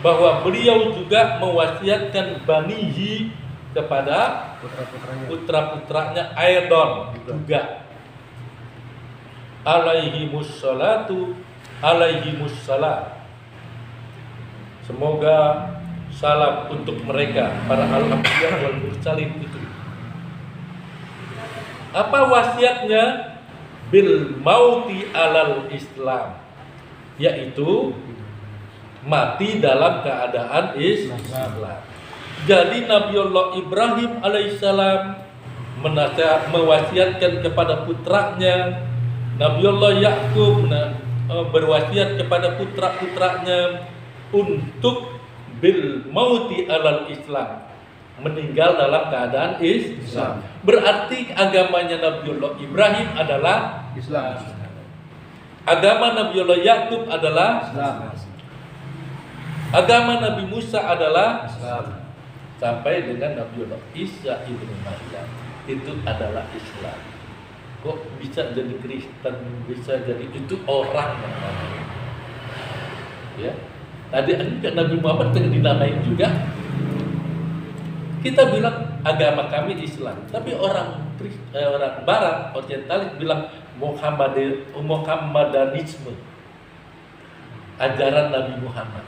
bahwa beliau juga mewasiatkan banihi, kepada putra-putranya Aidon juga, alaihimussalam, semoga salam untuk mereka, para al-anbiya wal mursalin itu. Apa wasiatnya? Bil mauti alal Islam, yaitu mati dalam keadaan Islam. Jadi Nabiullah Ibrahim alaihissalam mewasiatkan kepada putranya, Nabiullah Yaqub berwasiat kepada putra-putranya untuk bil mauti alal Islam, meninggal dalam keadaan Islam. Berarti agamanya Nabiullah Ibrahim adalah Islam. Agama Nabiullah Yaqub adalah Islam. Agama Nabi Musa adalah Islam. Sampai dengan Nabiullah Isa ibnu Maryam, itu adalah Islam. Kok bisa jadi Kristen, bisa jadi itu orang namanya. Ya. Tadi Nabi Muhammad yang dinamain juga. Kita bilang agama kami Islam, tapi orang Barat, Orientalis bilang Muhammadanisme, ajaran Nabi Muhammad.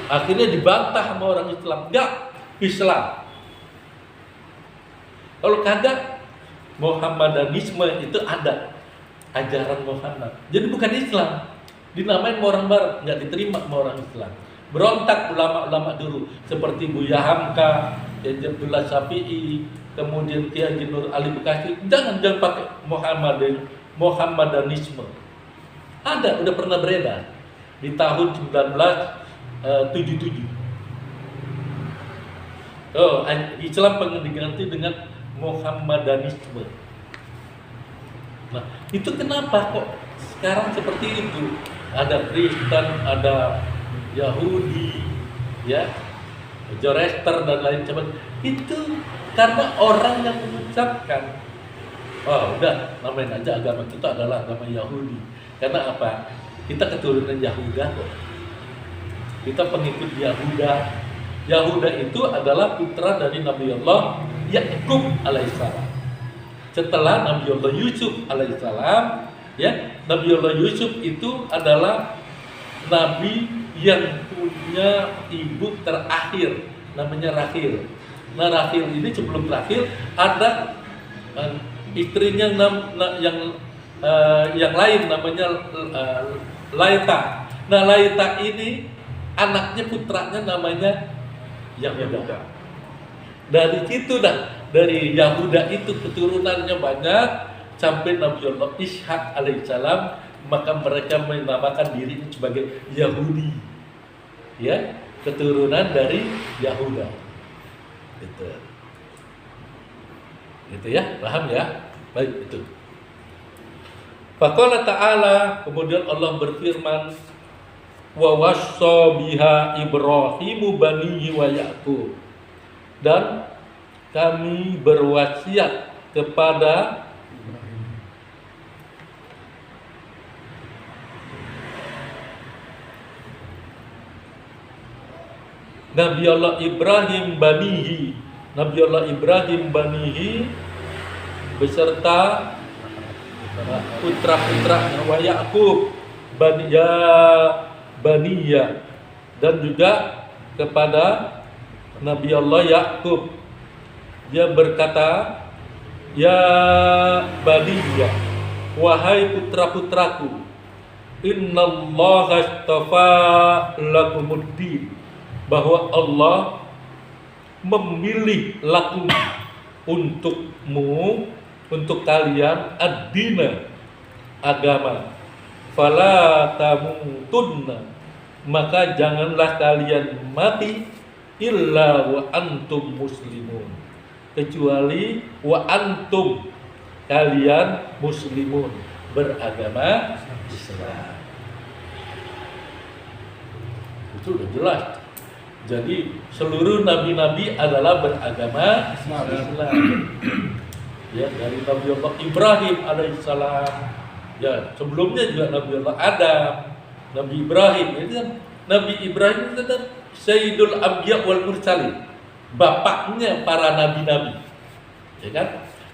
Akhirnya dibantah sama orang Islam, enggak, Islam. Kalau kagak, Muhammadanisme itu ada, ajaran Muhammad. Jadi bukan Islam, dinamain orang Barat, nggak diterima sama orang Islam. Berontak ulama-ulama dulu seperti Buya Hamka, Abdullah Syafi'i, kemudian Kiai Haji Nur Ali Bekasi, jangan pakai Muhammadanisme. Ada, udah pernah beredar di tahun 1977. Islam pengen diganti dengan Muhammadanisme. Nah, itu kenapa kok sekarang seperti itu? Ada Kristen, ada Yahudi, ya, Zoroaster dan lain sebagainya. Itu karena orang yang mengucapkan, udah namain aja agama kita adalah agama Yahudi. Karena apa? Kita keturunan Yahuda kok. Kita pengikut Yahuda. Yahuda itu adalah putra dari Nabi Allah Yaqub alaihissalam. Setelah Nabi Allah Yusuf alaihissalam, ya, Nabi Allah Yusuf itu adalah nabi yang punya ibu terakhir, namanya Rahil. Nah, Rahil ini sebelum Rahil ada istrinya yang lain namanya Laita. Nah, Laita ini anaknya, putranya namanya Yahuda. Dari situ dari Yahuda itu keturunannya banyak sampai Nabi Allah Ishak alaihissalam, maka mereka menamakan diri sebagai Yahudi. Ya, keturunan dari Yahuda. Gitu ya, paham ya? Baik, itu. Faqala ta'ala, kemudian Allah berfirman, wa wassa biha Ibrahimu banihi wa Yaqub, dan kami berwasiat kepada Nabi Allah Ibrahim banihi, Nabi Allah Ibrahim banihi beserta putra-putranya, wa Yaqub Baniya, dan juga kepada Nabi Allah Yaqub. Dia berkata, ya Baniya, wahai putra-putraku, innallaha astafa lakumuddin, bahwa Allah memilih lakum, untukmu, untuk kalian ad-dina, agama. Fala tamutunna, maka janganlah kalian mati illa wa antum muslimun, kecuali wa antum, kalian muslimun, beragama Islam. Itu udah jelas. Jadi seluruh nabi-nabi adalah beragama Islam. Ya, dari Nabi Allah Ibrahim alaihissalam. Ya, sebelumnya juga Nabi Allah Adam, Nabi Ibrahim. Ini kan Nabi Ibrahim itu kan Sayyidul Anbiya wal Mursalin, bapaknya para nabi-nabi. Ya kan?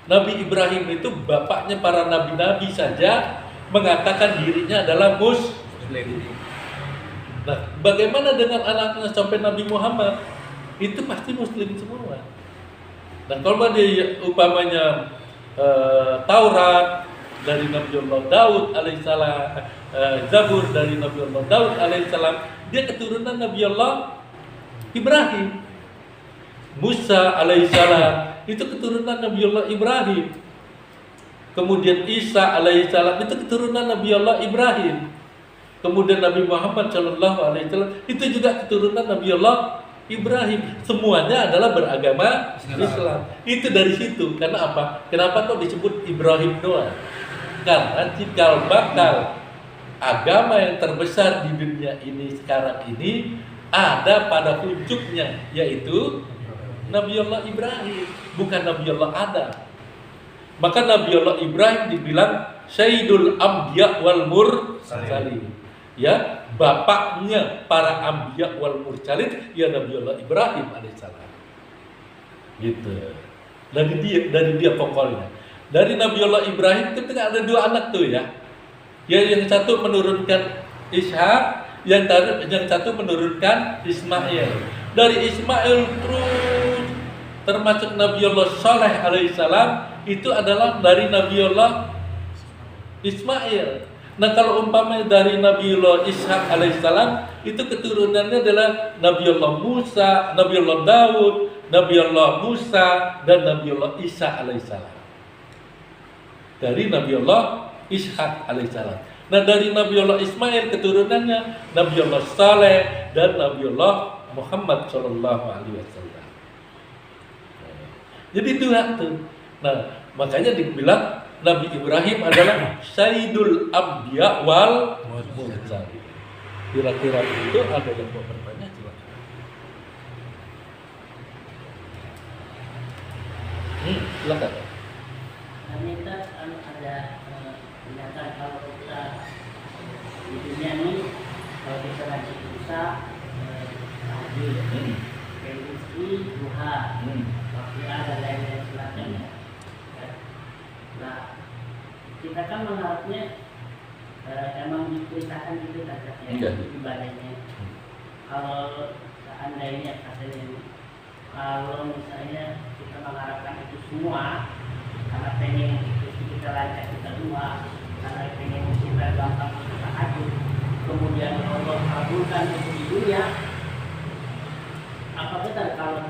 Nabi Ibrahim itu bapaknya para nabi-nabi saja mengatakan dirinya adalah muslim. Nah, bagaimana dengan anaknya sampai Nabi Muhammad? Itu pasti muslim semua. Nah, kalau dia umpamanya Taurat dari Nabi Allah Daud alaihissalam, Zabur dari Nabi Allah Daud alaihissalam, dia keturunan Nabi Allah Ibrahim. Musa alaihissalam itu keturunan Nabi Allah Ibrahim. Kemudian Isa alaihissalam itu keturunan Nabi Allah Ibrahim. Kemudian Nabi Muhammad Shallallahu Alaihi Wasallam itu juga keturunan Nabi Allah Ibrahim. Semuanya adalah beragama Islam. Itu dari situ. Karena apa? Kenapa kok disebut Ibrahim doang? Karena cikal bakal agama yang terbesar di dunia ini sekarang ini ada pada puncuknya, yaitu Nabi Allah Ibrahim, bukan Nabi Allah Adam. Maka Nabi Allah Ibrahim dibilang Sayyidul Anbiya wal Mursalin. Ya, bapaknya para Anbiya wal Mursalin, ya Nabi Allah Ibrahim alaihissalam. Gitu. Dari dia pokoknya. Dari Nabi Allah Ibrahim itu kan ada dua anak tuh ya. Ya, yang satu menurunkan Ishak, yang satu menurunkan Ismail. Dari Ismail terus termasuk Nabi Allah Saleh alaihissalam itu adalah dari Nabi Allah Ismail. Nah, kalau umpamanya dari Nabi Allah Ishak alaihissalam itu keturunannya adalah Nabi Allah Musa, Nabi Allah Daud, Nabi Allah Musa, dan Nabi Allah Isa alaihissalam. Dari Nabi Allah Ishak alaihissalam. Nah, dari Nabi Allah Ismail keturunannya Nabi Allah Saleh dan Nabi Allah Muhammad Shallallahu Alaihi Wasallam. Jadi itu tuh. Nah, makanya dibilang Nabi Ibrahim adalah Sayyidul Anbiya wal Mursalin. Kira-kira itu ada yang mau bertanya? Silakan. Silakan. Kita ada pernyataan kalau kita di dunia ini kalau kita lagi berusaha haji, rezeki, duha, wafi'ah dan lain-lain sebagainya. Nah, kita kan mengharapnya emang diperintahkan gitu saja ya ibadahnya. Kalau seandainya katanya kalau misalnya kita mengharapkan itu semua karena pengen kita lancar kita dua, karena pengen kita gampang kita haji, kemudian Allah kabulkan itu di dunia, apa betul kalau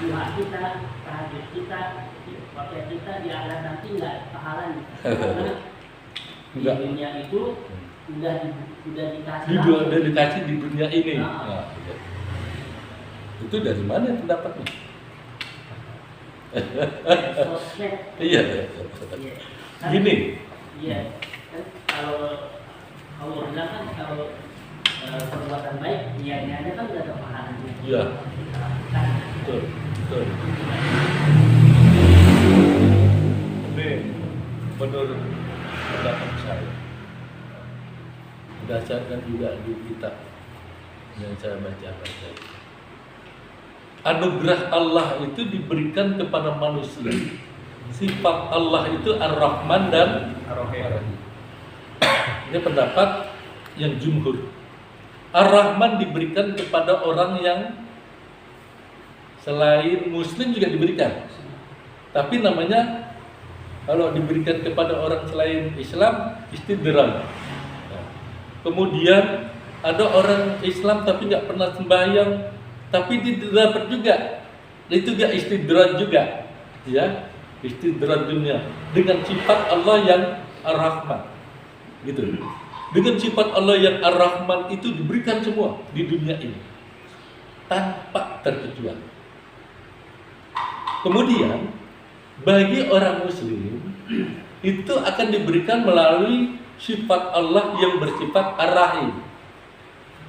doa kita, tahajud kita, waktu kita di akhirat nanti nggak pahalanya? Karena di dunia itu udah dikasih di dunia ini. Nah, itu dari mana pendapatnya? Sosmed. Iya. Gini. Iya. Kan kalau Allah bilang kan kalau perbuatan baik niatnya kan udah ada pahalanya. Iya. Betul. Ini menurut pendapat saya, berdasarkan juga di kitab yang saya baca. Anugerah Allah itu diberikan kepada manusia. Sifat Allah itu Ar-Rahman dan Ar-Rahim. Ini pendapat yang jumhur. Ar-Rahman diberikan kepada orang yang selain Muslim juga diberikan. Tapi namanya kalau diberikan kepada orang selain Islam istidraj. Nah, kemudian ada orang Islam tapi nggak pernah sembahyang, tapi didapat juga, itu juga istidraj juga, ya. Istidraj dunia dengan sifat Allah yang Ar-Rahman. Gitu. Dengan sifat Allah yang Ar-Rahman itu diberikan semua di dunia ini tanpa terkecuali. Kemudian bagi orang muslim itu akan diberikan melalui sifat Allah yang bersifat Ar-Rahim.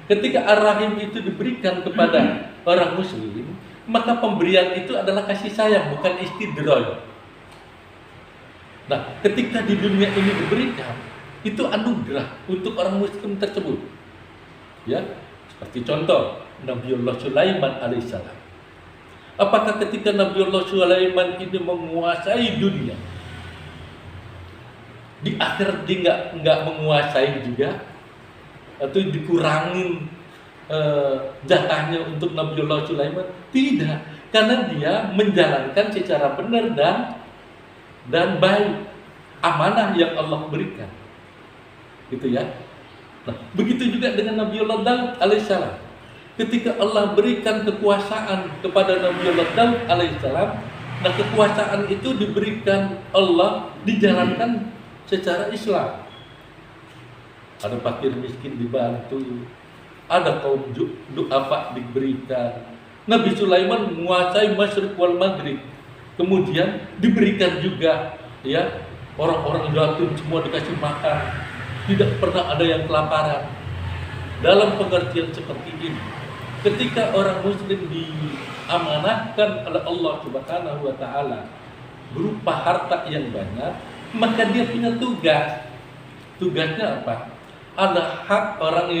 Ketika Ar-Rahim itu diberikan kepada orang muslim, maka pemberian itu adalah kasih sayang, bukan istidraj. Nah, ketika di dunia ini diberikan, itu anugerah untuk orang muslim tersebut. Ya, seperti contoh Nabiullah Sulaiman alaihissalam. Apakah ketika Nabiullah Sulaiman ini menguasai dunia, di akhir dia nggak menguasai juga, atau dikurangin jatahnya untuk Nabiullah Sulaiman? Tidak, karena dia menjalankan secara benar dan baik amanah yang Allah berikan, gitu ya. Nah, begitu juga dengan Nabiullah Daud alaihissalam. Ketika Allah berikan kekuasaan kepada Nabiullah Daud alaihissalam, nah kekuasaan itu diberikan Allah, dijalankan secara Islam. Ada fakir miskin dibantu, ada kaum du'afa diberikan. Nabi Sulaiman menguasai Masyriq wal Maghrib, kemudian diberikan juga ya orang-orang yatim semua dikasih makan, tidak pernah ada yang kelaparan. Dalam pengertian seperti ini, ketika orang muslim diamanahkan oleh Allah Subhanahu wa taala berupa harta yang banyak, maka dia punya tugas. Tugasnya apa? Ada hak orang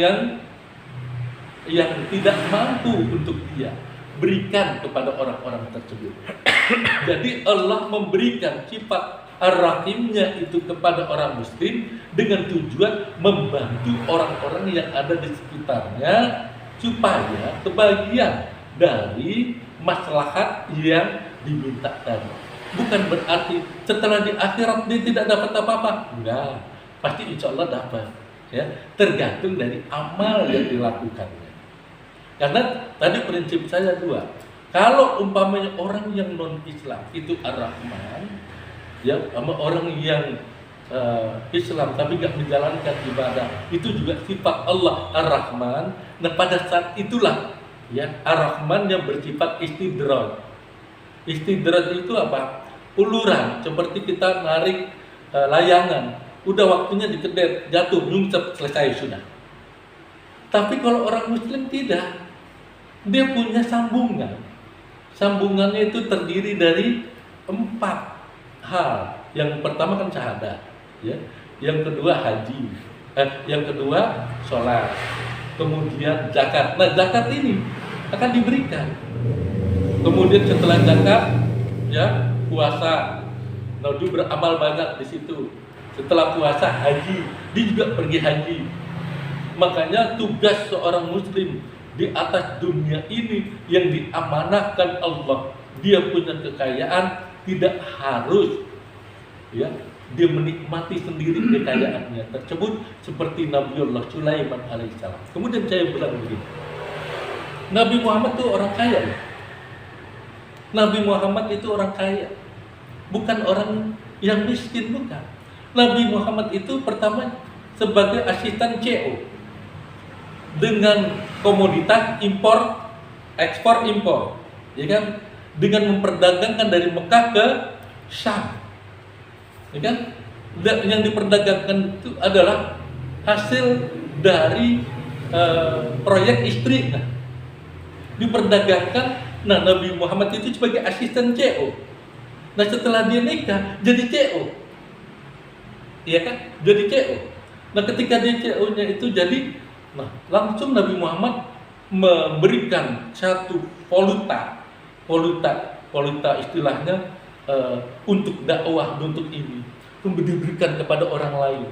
yang tidak mampu untuk dia berikan kepada orang-orang tersebut. Jadi Allah memberikan sifat Ar-Rahimnya itu kepada orang muslim dengan tujuan membantu orang-orang yang ada di sekitarnya supaya kebahagiaan dari maslahat yang diminta tadi. Bukan berarti setelah di akhirat dia tidak dapat apa-apa. Enggak, pasti insya Allah dapat. Ya, tergantung dari amal yang dilakukannya. Karena tadi prinsip saya dua. Kalau umpamanya orang yang non-Islam itu Ar-Rahman, ya, sama orang yang Islam tapi nggak menjalankan ibadah, itu juga sifat Allah Ar-Rahman. Nah pada saat itulah ya Ar-Rahman yang bersifat istidraj. Istidraj itu apa? Uluran, seperti kita narik layangan, udah waktunya dikedet, jatuh, nyungsep, selesai sudah. Tapi kalau orang muslim tidak, dia punya sambungan. Sambungannya itu terdiri dari 4 hal. Yang pertama kan syahadat, ya. Yang kedua haji, yang kedua sholat, kemudian zakat. Nah zakat ini akan diberikan. Kemudian setelah zakat, ya puasa. Nah dia beramal banyak di situ. Setelah puasa haji, dia juga pergi haji. Makanya tugas seorang muslim di atas dunia ini yang diamanahkan Allah, dia punya kekayaan, tidak harus ya dia menikmati sendiri kekayaannya tersebut seperti Nabiullah Sulaiman alaihissalam. Kemudian saya bilang begini, Nabi Muhammad itu orang kaya. Nabi Muhammad itu orang kaya, bukan orang yang miskin, bukan. Nabi Muhammad itu pertama sebagai asisten CEO dengan komoditas impor, ekspor impor, ya kan? Dengan memperdagangkan dari Mekah ke Syam, ya kan? Yang diperdagangkan itu adalah hasil dari proyek istri. Nah, diperdagangkan. Nah, Nabi Muhammad itu sebagai asisten CEO. Nah, setelah dia nikah jadi CEO, ya kan? Jadi CEO. Nah, ketika dia CEO-nya itu jadi, nah langsung Nabi Muhammad memberikan satu valuta istilahnya untuk dakwah, untuk ini diberikan kepada orang lain,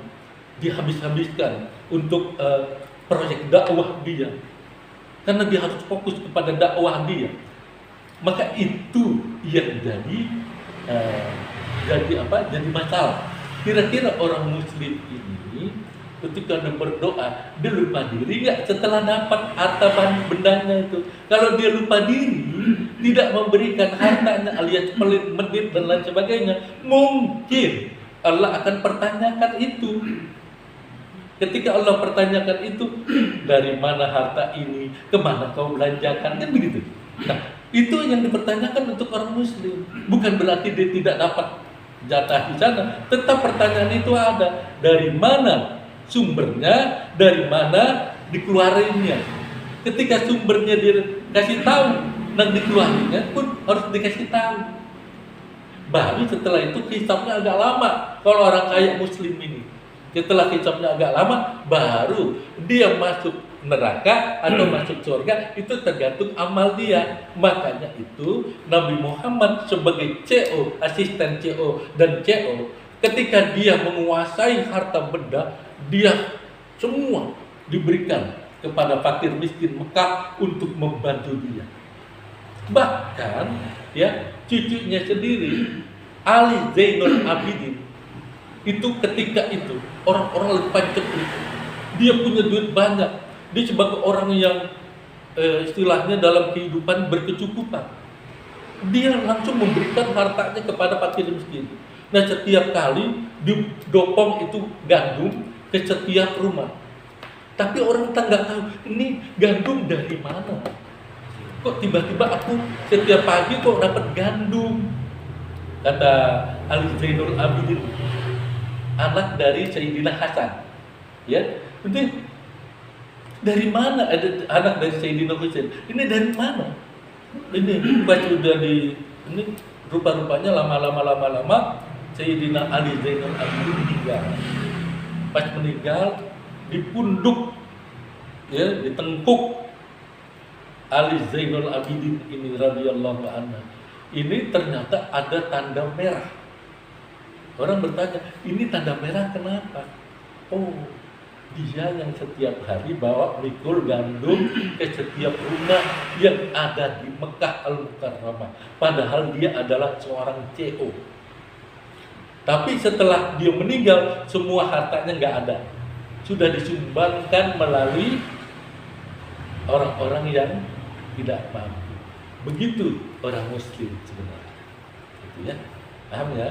dihabis-habiskan untuk proyek dakwah dia, karena dia harus fokus kepada dakwah dia. Maka itu yang jadi masalah. Kira-kira orang muslim ini ketika dia berdoa, dia lupa diri nggak setelah dapat harta bendanya itu? Kalau dia lupa diri, tidak memberikan hartanya alias pelit, medit dan lain sebagainya, mungkin Allah akan pertanyakan itu. Ketika Allah pertanyakan itu, dari mana harta ini, kemana kau belanjakan, kan begitu. Nah, itu yang dipertanyakan untuk orang muslim. Bukan berarti dia tidak dapat jatah di sana. Tetap pertanyaan itu ada. Dari mana sumbernya, dari mana dikeluarinnya. Ketika sumbernya dikasih tahu dan dikeluarinnya pun harus dikasih tahu. Baru setelah itu hisabnya agak lama. Kalau orang kaya muslim ini, setelah hisabnya agak lama, baru dia masuk neraka atau masuk surga, itu tergantung amal dia. Makanya itu Nabi Muhammad sebagai CO, asisten CO dan CO, ketika dia menguasai harta benda, dia semua diberikan kepada fakir miskin Mekah untuk membantu dia. Bahkan ya cucunya sendiri Ali Zainul Abidin itu ketika itu orang-orang lepas cepet, dia punya duit banyak, dia sebagai orang yang istilahnya dalam kehidupan berkecukupan, dia langsung memberikan hartanya kepada fakir miskin. Nah setiap kali didopong itu gandum ke setiap rumah, tapi orang nggak tahu ini gandum dari mana. Kok tiba-tiba aku setiap pagi kok dapat gandum? Kata Ali Zainul Abidin, anak dari Sayyidina Hasan, ya, itu dari mana ada anak dari Sayyidina Husain? Ini dari mana? Ini baca udah di ini rupa-rupanya lama Sayyidina Ali Zainul Abidin meninggal. Pas meninggal dipunduk, ya, ditengkuk Ali Zainul Abidin ini radhiyallahu anhu. Ini ternyata ada tanda merah. Orang bertanya, ini tanda merah kenapa? Oh, dia yang setiap hari bawa mikul gandum ke setiap rumah yang ada di Mekah Al-Mukarramah. Padahal dia adalah seorang CEO. Tapi setelah dia meninggal, semua hartanya nggak ada. Sudah disumbangkan melalui orang-orang yang tidak mampu. Begitu orang muslim sebenarnya. Gitu ya. Paham ya?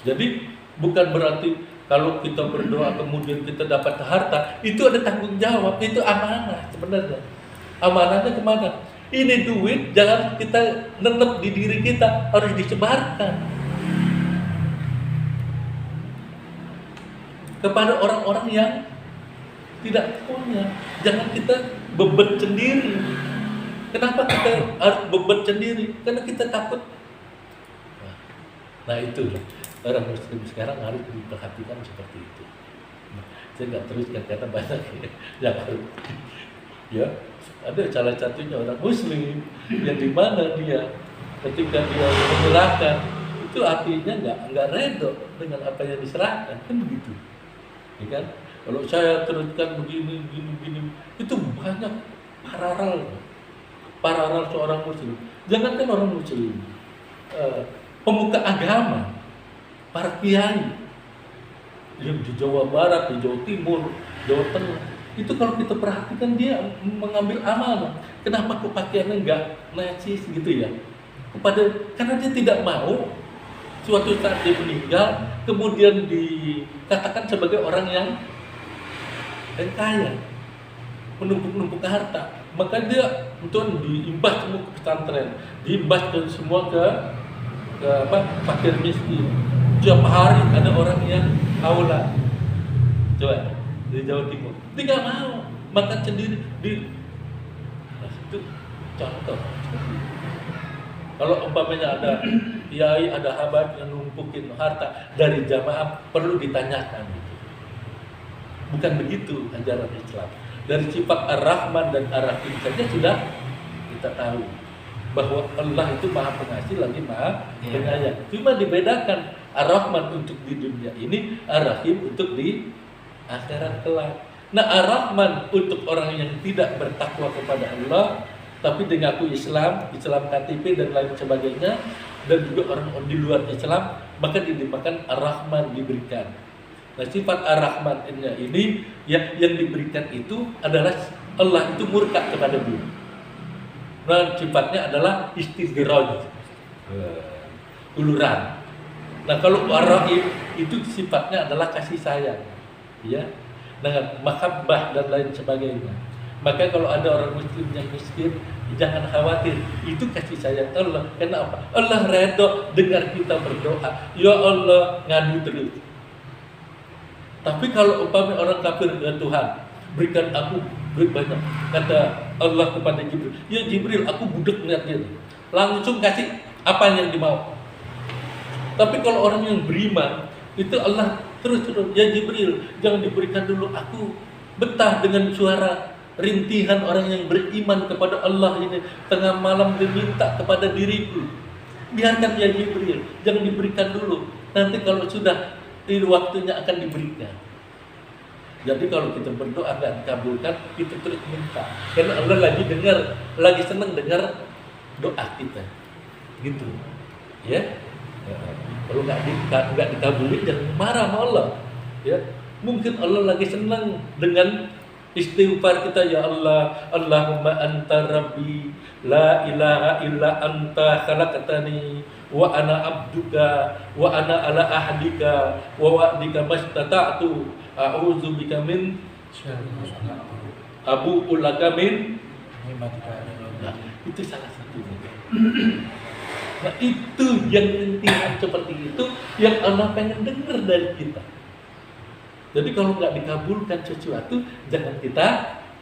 Jadi bukan berarti kalau kita berdoa kemudian kita dapat harta, itu ada tanggung jawab, itu amanah sebenarnya. Amanahnya kemana? Ini duit jangan kita nenep di diri kita, harus disebarkan kepada orang-orang yang tidak punya. Jangan kita beban sendiri. Kenapa kita harus beban sendiri? Karena kita takut. Nah itu orang muslim sekarang harus diperhatikan seperti itu. Saya nggak teruskan karena banyak yang harus. Ya, ada salah satunya orang muslim yang di mana dia ketika dia menyerahkan itu artinya nggak redo dengan apa yang diserahkan, kan begitu. Ya kan? Kalau saya teruskan begini, itu banyak paralel seorang muslim. Jangankan orang muslim, pemuka agama, para kiai yang di Jawa Barat, di Jawa Timur, Jawa Tengah, itu kalau kita perhatikan dia mengambil amanah. Kenapa kok pakaiannya nggak necis gitu ya? Karena dia tidak mau suatu saat dia meninggal kemudian dikatakan sebagai orang yang kaya, menumpuk harta. Maka dia untuk diimbas semua ke pesantren, diimbas semua ke fakir miskin. Tiap hari ada orang yang aula. Coba di Jawa Timur, dia nggak mau makan sendiri nah, itu contoh. Kalau umpamanya ada kiai, ada habaib yang numpukin harta dari jamaah, perlu ditanyakan. Bukan begitu ajaran Islam. Dari sifat Ar-Rahman dan Ar-Rahim saja sudah kita tahu bahwa Allah itu Maha Pengasih lagi Maha Penyayang. Cuma dibedakan Ar-Rahman untuk di dunia ini, Ar-Rahim untuk di akhirat kelak. Nah, Ar-Rahman untuk orang yang tidak bertakwa kepada Allah tapi mengaku Islam KTP dan lain sebagainya, dan juga orang di luar Islam, maka dinamakan Ar-Rahman diberikan. Nah, sifat Ar-Rahman-nya ini yang diberikan itu adalah Allah itu murka kepada dia. Nah, sifatnya adalah istidraj, uluran. Nah, kalau ar-rahim itu sifatnya adalah kasih sayang, ya, dengan mahabbah dan lain sebagainya. Maka kalau ada orang muslim yang miskin, jangan khawatir, itu kasih sayang Allah. Kenapa? Allah redha dengar kita berdoa, ya Allah, ngadu terus. Tapi kalau umpamanya orang kafir, ya Tuhan, berikan aku duit banyak, kata Allah kepada Jibril, ya Jibril, aku budek lihat dia, langsung kasih apa yang dimau. Tapi kalau orang yang beriman, itu Allah terus, ya Jibril, jangan diberikan dulu, aku betah dengan suara rintihan orang yang beriman kepada Allah ini tengah malam diminta kepada diriku. Biarkan ya Jibril, jangan diberikan dulu. Nanti kalau sudah waktunya akan diberikan. Jadi kalau kita berdoa nggak dikabulkan, kita terus minta. Karena Allah lagi senang dengar doa kita. Gitu. Ya. Kalau nggak dikabulin, jangan marah sama Allah. Ya. Mungkin Allah lagi senang dengan istighfar kita, ya Allah, Allahumma anta rabbi la ilaha illa anta khalaqtani wa ana abduka wa ana ala ahdika wa wa'dika mastata'tu a'udzu bika min abu'u laka min. Nah, itu salah satunya. Nah, itu yang intinya seperti itu yang Allah pengen dengar dari kita. Jadi kalau nggak dikabulkan sesuatu, jangan kita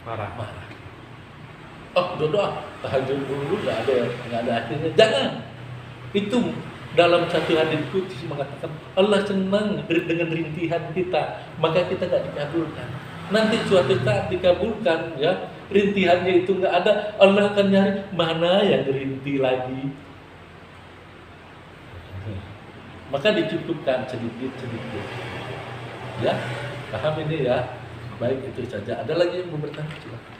marah. Oh, doa tahajud dulu nggak ada akhirnya. Jangan. Itu dalam satu hadis qudsi mengatakan Allah senang dengan rintihan kita, maka kita nggak dikabulkan. Nanti suatu saat dikabulkan, ya, rintihannya itu nggak ada, Allah akan nyari mana yang rintih lagi. Maka dicukupkan sedikit. Ya, paham ini ya. Baik, itu saja. Ada lagi yang mau bertanya? Silakan.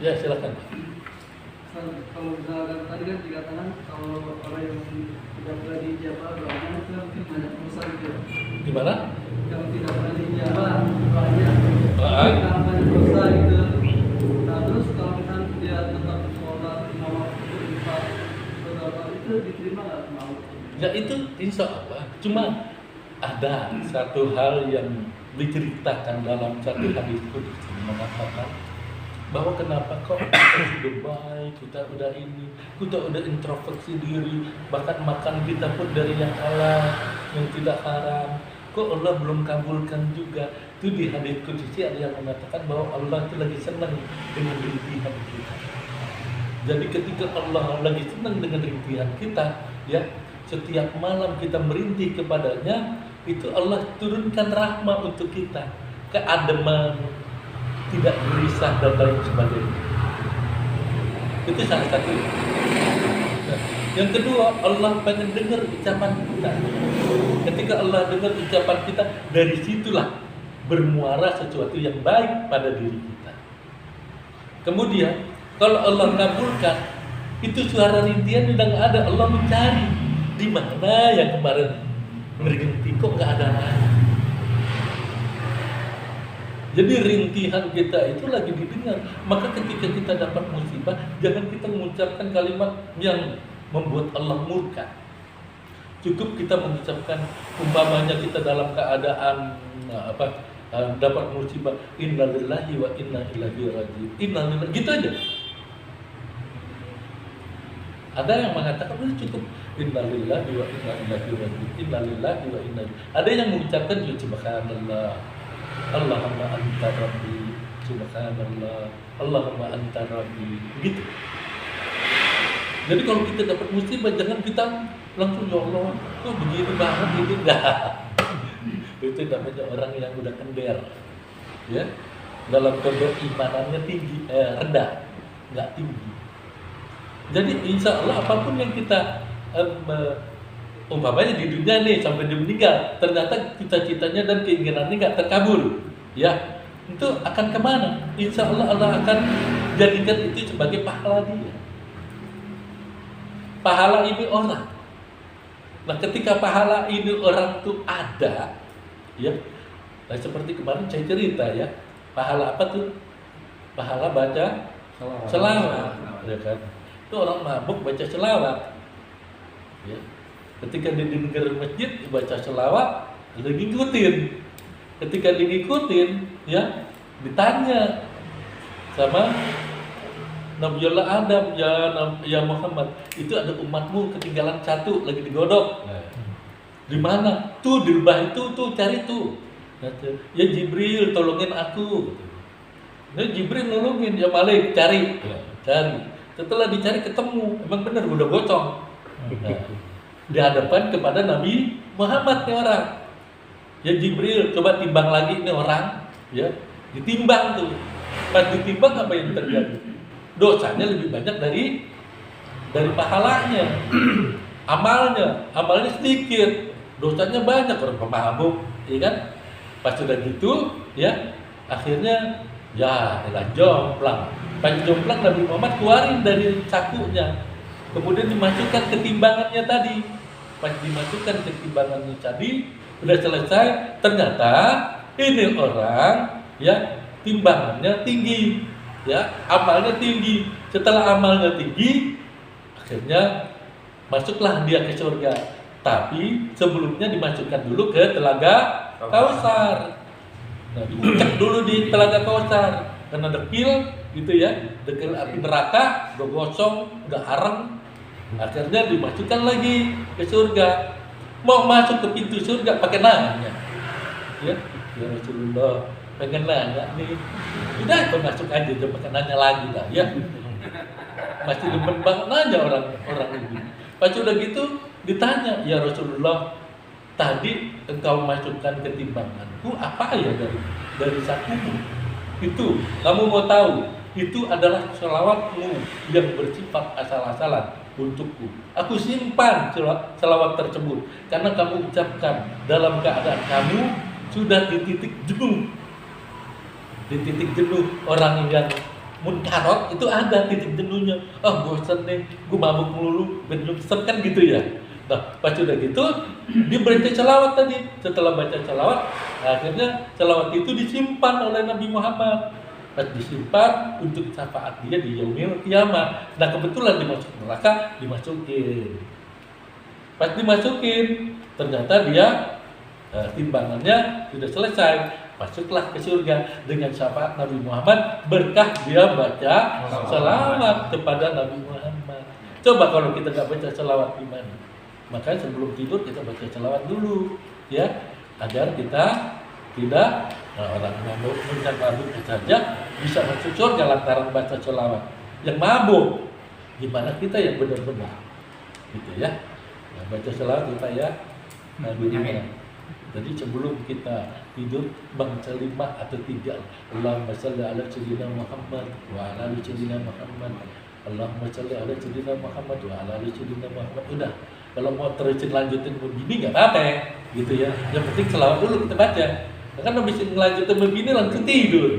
Ya, silakan. Kalau misalkan tadi kan dikatakan kalau orang yang tidak pernah dijabah doanya itu mungkin banyak dosa gitu. Gimana? Yang tidak pernah dijabah doanya, Ah. banyak dosa gitu. Nah terus kalau misalkan dia tetap sholat, mau berinfak, itu diterima nggak sama Allah? Ya itu insya Allah. Cuma ada satu hal yang diceritakan dalam satu hadis qudsi mengatakan bahwa kenapa kok kita sudah baik, kita udah ini, kita udah introspeksi diri, bahkan makan kita pun dari yang halal, yang tidak haram, kok Allah belum kabulkan juga. Itu di hadis qudsi ada yang mengatakan bahwa Allah itu lagi senang dengan rintihan kita. Jadi ketika Allah lagi senang dengan rintihan kita, ya, setiap malam kita merintih kepadanya, itu Allah turunkan rahmat untuk kita, keademan, tidak gelisah dan lain sebagainya. Itu salah satu. Nah, yang kedua, Allah pengen dengar ucapan kita. Ketika Allah dengar ucapan kita, dari situlah bermuara sesuatu yang baik pada diri kita. Kemudian, kalau Allah kabulkan, itu suara rintihan udah nggak ada. Allah mencari di mana yang kemarin berhenti kok nggak ada lagi. Jadi rintihan kita itu lagi didengar. Maka ketika kita dapat musibah, jangan kita mengucapkan kalimat yang membuat Allah murka. Cukup kita mengucapkan, umpamanya kita dalam keadaan dapat musibah, innalillahi wa inna ilaihi raji'un. Innalillahi, gitu aja. Ada yang mengatakan cukup innalillahi wa inna ilaihi raji'un. Innalillahi wa inna ilaihi. Ada yang mengucapkan subhanallah, Allahumma anta rabbi, subhanallah, Allahumma anta rabbi. Begitu. Jadi kalau kita dapat musibah, jangan kita langsung ya Allah, kok begini banget ini, enggak. Itu namanya orang yang udah kender, ya, dalam kondor imanannya tinggi, rendah, nggak tinggi. Jadi insya Allah apapun yang kita umpamanya di dunia nih sampai dia meninggal, ternyata cita-citanya dan keinginannya nggak terkabul, ya, itu akan kemana? Insya Allah Allah akan jadikan itu sebagai pahala dia. Pahala ini orang. Nah, ketika pahala ini orang itu ada, ya, nah seperti kemarin saya cerita, ya, Pahala apa tuh? Pahala baca selawat, ya kan? Itu orang mabuk baca selawat. Ya. Ketika dia dengar masjid baca selawat, dia ngikutin. Ketika ngikutin, ya ditanya sama Nabiullah Adam, ya Muhammad, itu ada umatmu ketinggalan satu lagi digodok. Di mana? Tuh di lubang itu, tuh cari tuh. Ya Jibril, tolongin aku. Nah, Jibril nolongin, ya Malik cari. Setelah dicari ketemu, emang benar udah gocong. Nah, dihadapkan kepada Nabi Muhammad nih orang. Ya Jibril, coba timbang lagi nih orang, ya ditimbang tuh. Pas ditimbang apa yang terjadi? Dosanya lebih banyak dari pahalanya. Amalnya sedikit, dosanya banyak, orang pemabuk, ya kan? Pas sudah gitu, ya akhirnya ya jomplang. Pas jomplang Nabi Muhammad keluarin dari sakunya, kemudian dimasukkan ke timbangannya tadi. Pas dimasukkan ke timbangannya tadi, udah selesai, ternyata ini orang ya timbangannya tinggi, ya amalnya tinggi. Setelah amalnya tinggi, akhirnya masuklah dia ke surga. Tapi sebelumnya dimasukkan dulu ke telaga Kausar. Nah, diucap dulu di telaga Kausar karena dekil gitu ya, dekil api neraka, udah gosong, udah areng. Akhirnya dimasukkan lagi ke surga. Mau masuk ke pintu surga pakai nanya, ya Rasulullah pengen nanya nih, udah kau masuk aja, jangan pakai nanya lagi lah, ya. Masih demen banget nanya orang ini. Pas udah gitu ditanya, ya Rasulullah, tadi engkau masukkan ke timbanganku apa ya dari sakumu? Itu kamu mau tahu? Itu adalah selawatmu yang bersifat asal-asalan untukku. Aku simpan selawat tersebut karena kamu ucapkan dalam keadaan kamu sudah di titik jenuh. Di titik jenuh orang yang munkarot itu ada titik jenuhnya. Oh bosan nih, gue mabuk melulu, bosan kan gitu ya. Nah pas udah gitu dia baca selawat tadi. Setelah baca selawat, akhirnya selawat itu disimpan oleh Nabi Muhammad. Pas disimpan untuk syafaat dia di yaumil kiamat. Nah kebetulan dimasuk neraka, dimasukin. Pas dimasukin, ternyata dia timbangannya sudah selesai. Masuklah ke surga dengan syafaat Nabi Muhammad, berkah dia baca selawat kepada Nabi Muhammad. Coba kalau kita nggak baca selawat gimana? Makanya sebelum tidur kita baca selawat dulu, ya, agar kita tidak orang mabuk saja bisa masuk surga lantaran baca selawat. Yang mabuk, gimana kita yang benar-benar, gitu ya? Nah, baca selawat kita ya, Jadi sebelum kita tidur baca 5 atau 3 Allahumma shalli ala sayyidina Muhammad wa ala ali sayyidina Muhammad. Allahumma shalli ala sayyidina Muhammad wa ala ali sayyidina Muhammad. Udah, kalau mau terusin lanjutin begini nggak apa-apa ya, gitu ya. Yang penting selawat dulu kita baca. Karena bisa ngelanjutin begini langsung tidur.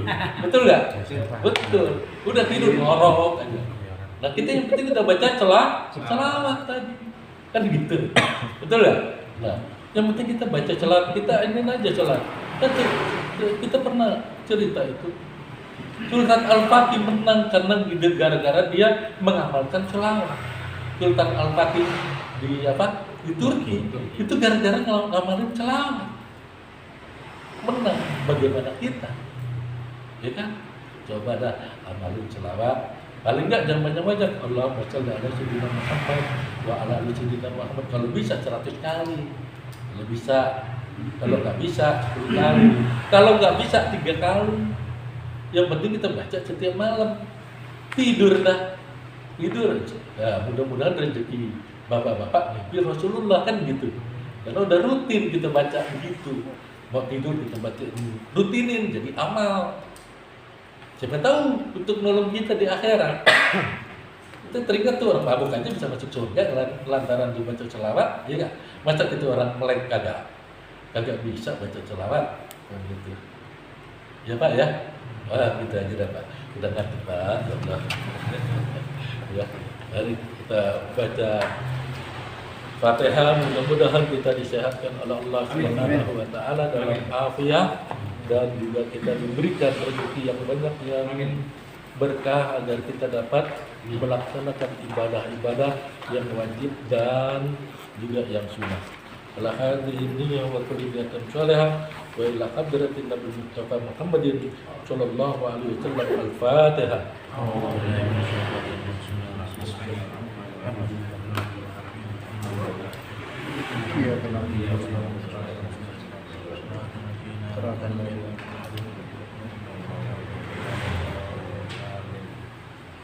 Betul nggak? Betul. Udah tidur ngorok aja. Nah kita yang penting kita baca selawat tadi. Kan gitu. Betul nggak? Nah, yang penting kita baca selawat, kita ini aja selawat. Kita pernah cerita itu. Sultan Al-Fatih menang karena gara-gara dia mengamalkan selawat. Sultan Al-Fatih di Turki itu gara-gara ngamalin selawat. Menang. Bagaimana kita? Ya kan? Coba dah amalin selawat. Paling enggak jangan banyak-banyak. Allahumma shalli ala sayyidina Muhammad wa ala ali sayyidina Muhammad. Kalau bisa 100 kali. Kalau bisa. Kalau nggak bisa 10 kali. Kalau nggak bisa 3 kali. Yang penting kita baca setiap malam. Tidur dah. Tidur. Ya, mudah-mudahan rezeki bapak-bapak mimpi Rasulullah kan gitu. Karena udah rutin kita baca begitu. Mau tidur kita baca rutinin jadi amal. Siapa tahu untuk nolong kita di akhirat. Kita teringat tuh orang mabuk aja bisa masuk surga lantaran dibaca selawat, ya enggak? Masa itu orang melek kagak bisa baca selawat gitu. Ya Pak ya. Wah, kita aja dah Pak. Kita ngerti Pak. Ya, mari kita baca Fatihah, mudah-mudahan kita disehatkan oleh Allah Subhanahu wa taala dalam afiat dan juga kita diberikan rezeki yang banyak yang berkah agar kita dapat melaksanakan ibadah-ibadah yang wajib dan juga yang sunnah. Ala hadhihi niyyah wa kulli niyatin salihah wa ila hadratin Nabi Mustafa Muhammadin sallallahu alaihi wasallam. Al-Fatihah.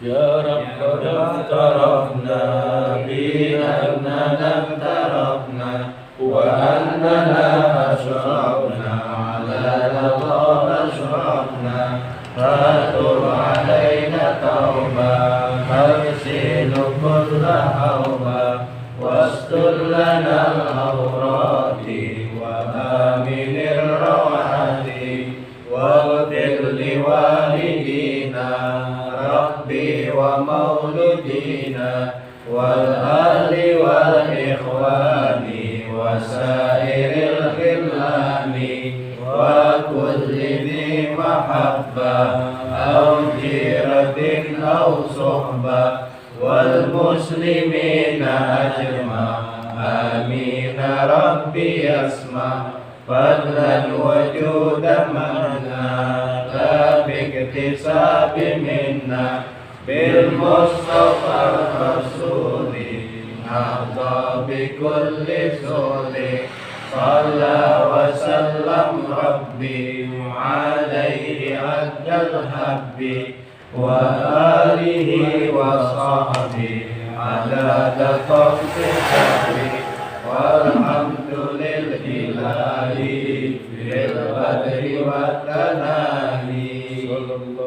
Ya Rabbana tarafna bi annana tarafna wa annana ashrafna ala Allah ashrafna fatur alaina tauba farsilu kulla hawba wastur lana al-awrati wa aminir rawati waghfir liwalidina Rabbi wa mauludina wal ahli wal ikhwani wa sairil khillani wa kulli dhi mahabba aw jiratin aw suhba wal muslimina ajma amin Rabbi asma fadlan wa judan manna la biktisabi minna bil mustafa rasuli nahda bi kulli suli salla wa sallam rabbi alaihi ajal habbi wa alihi wa sahbihi ala tafsir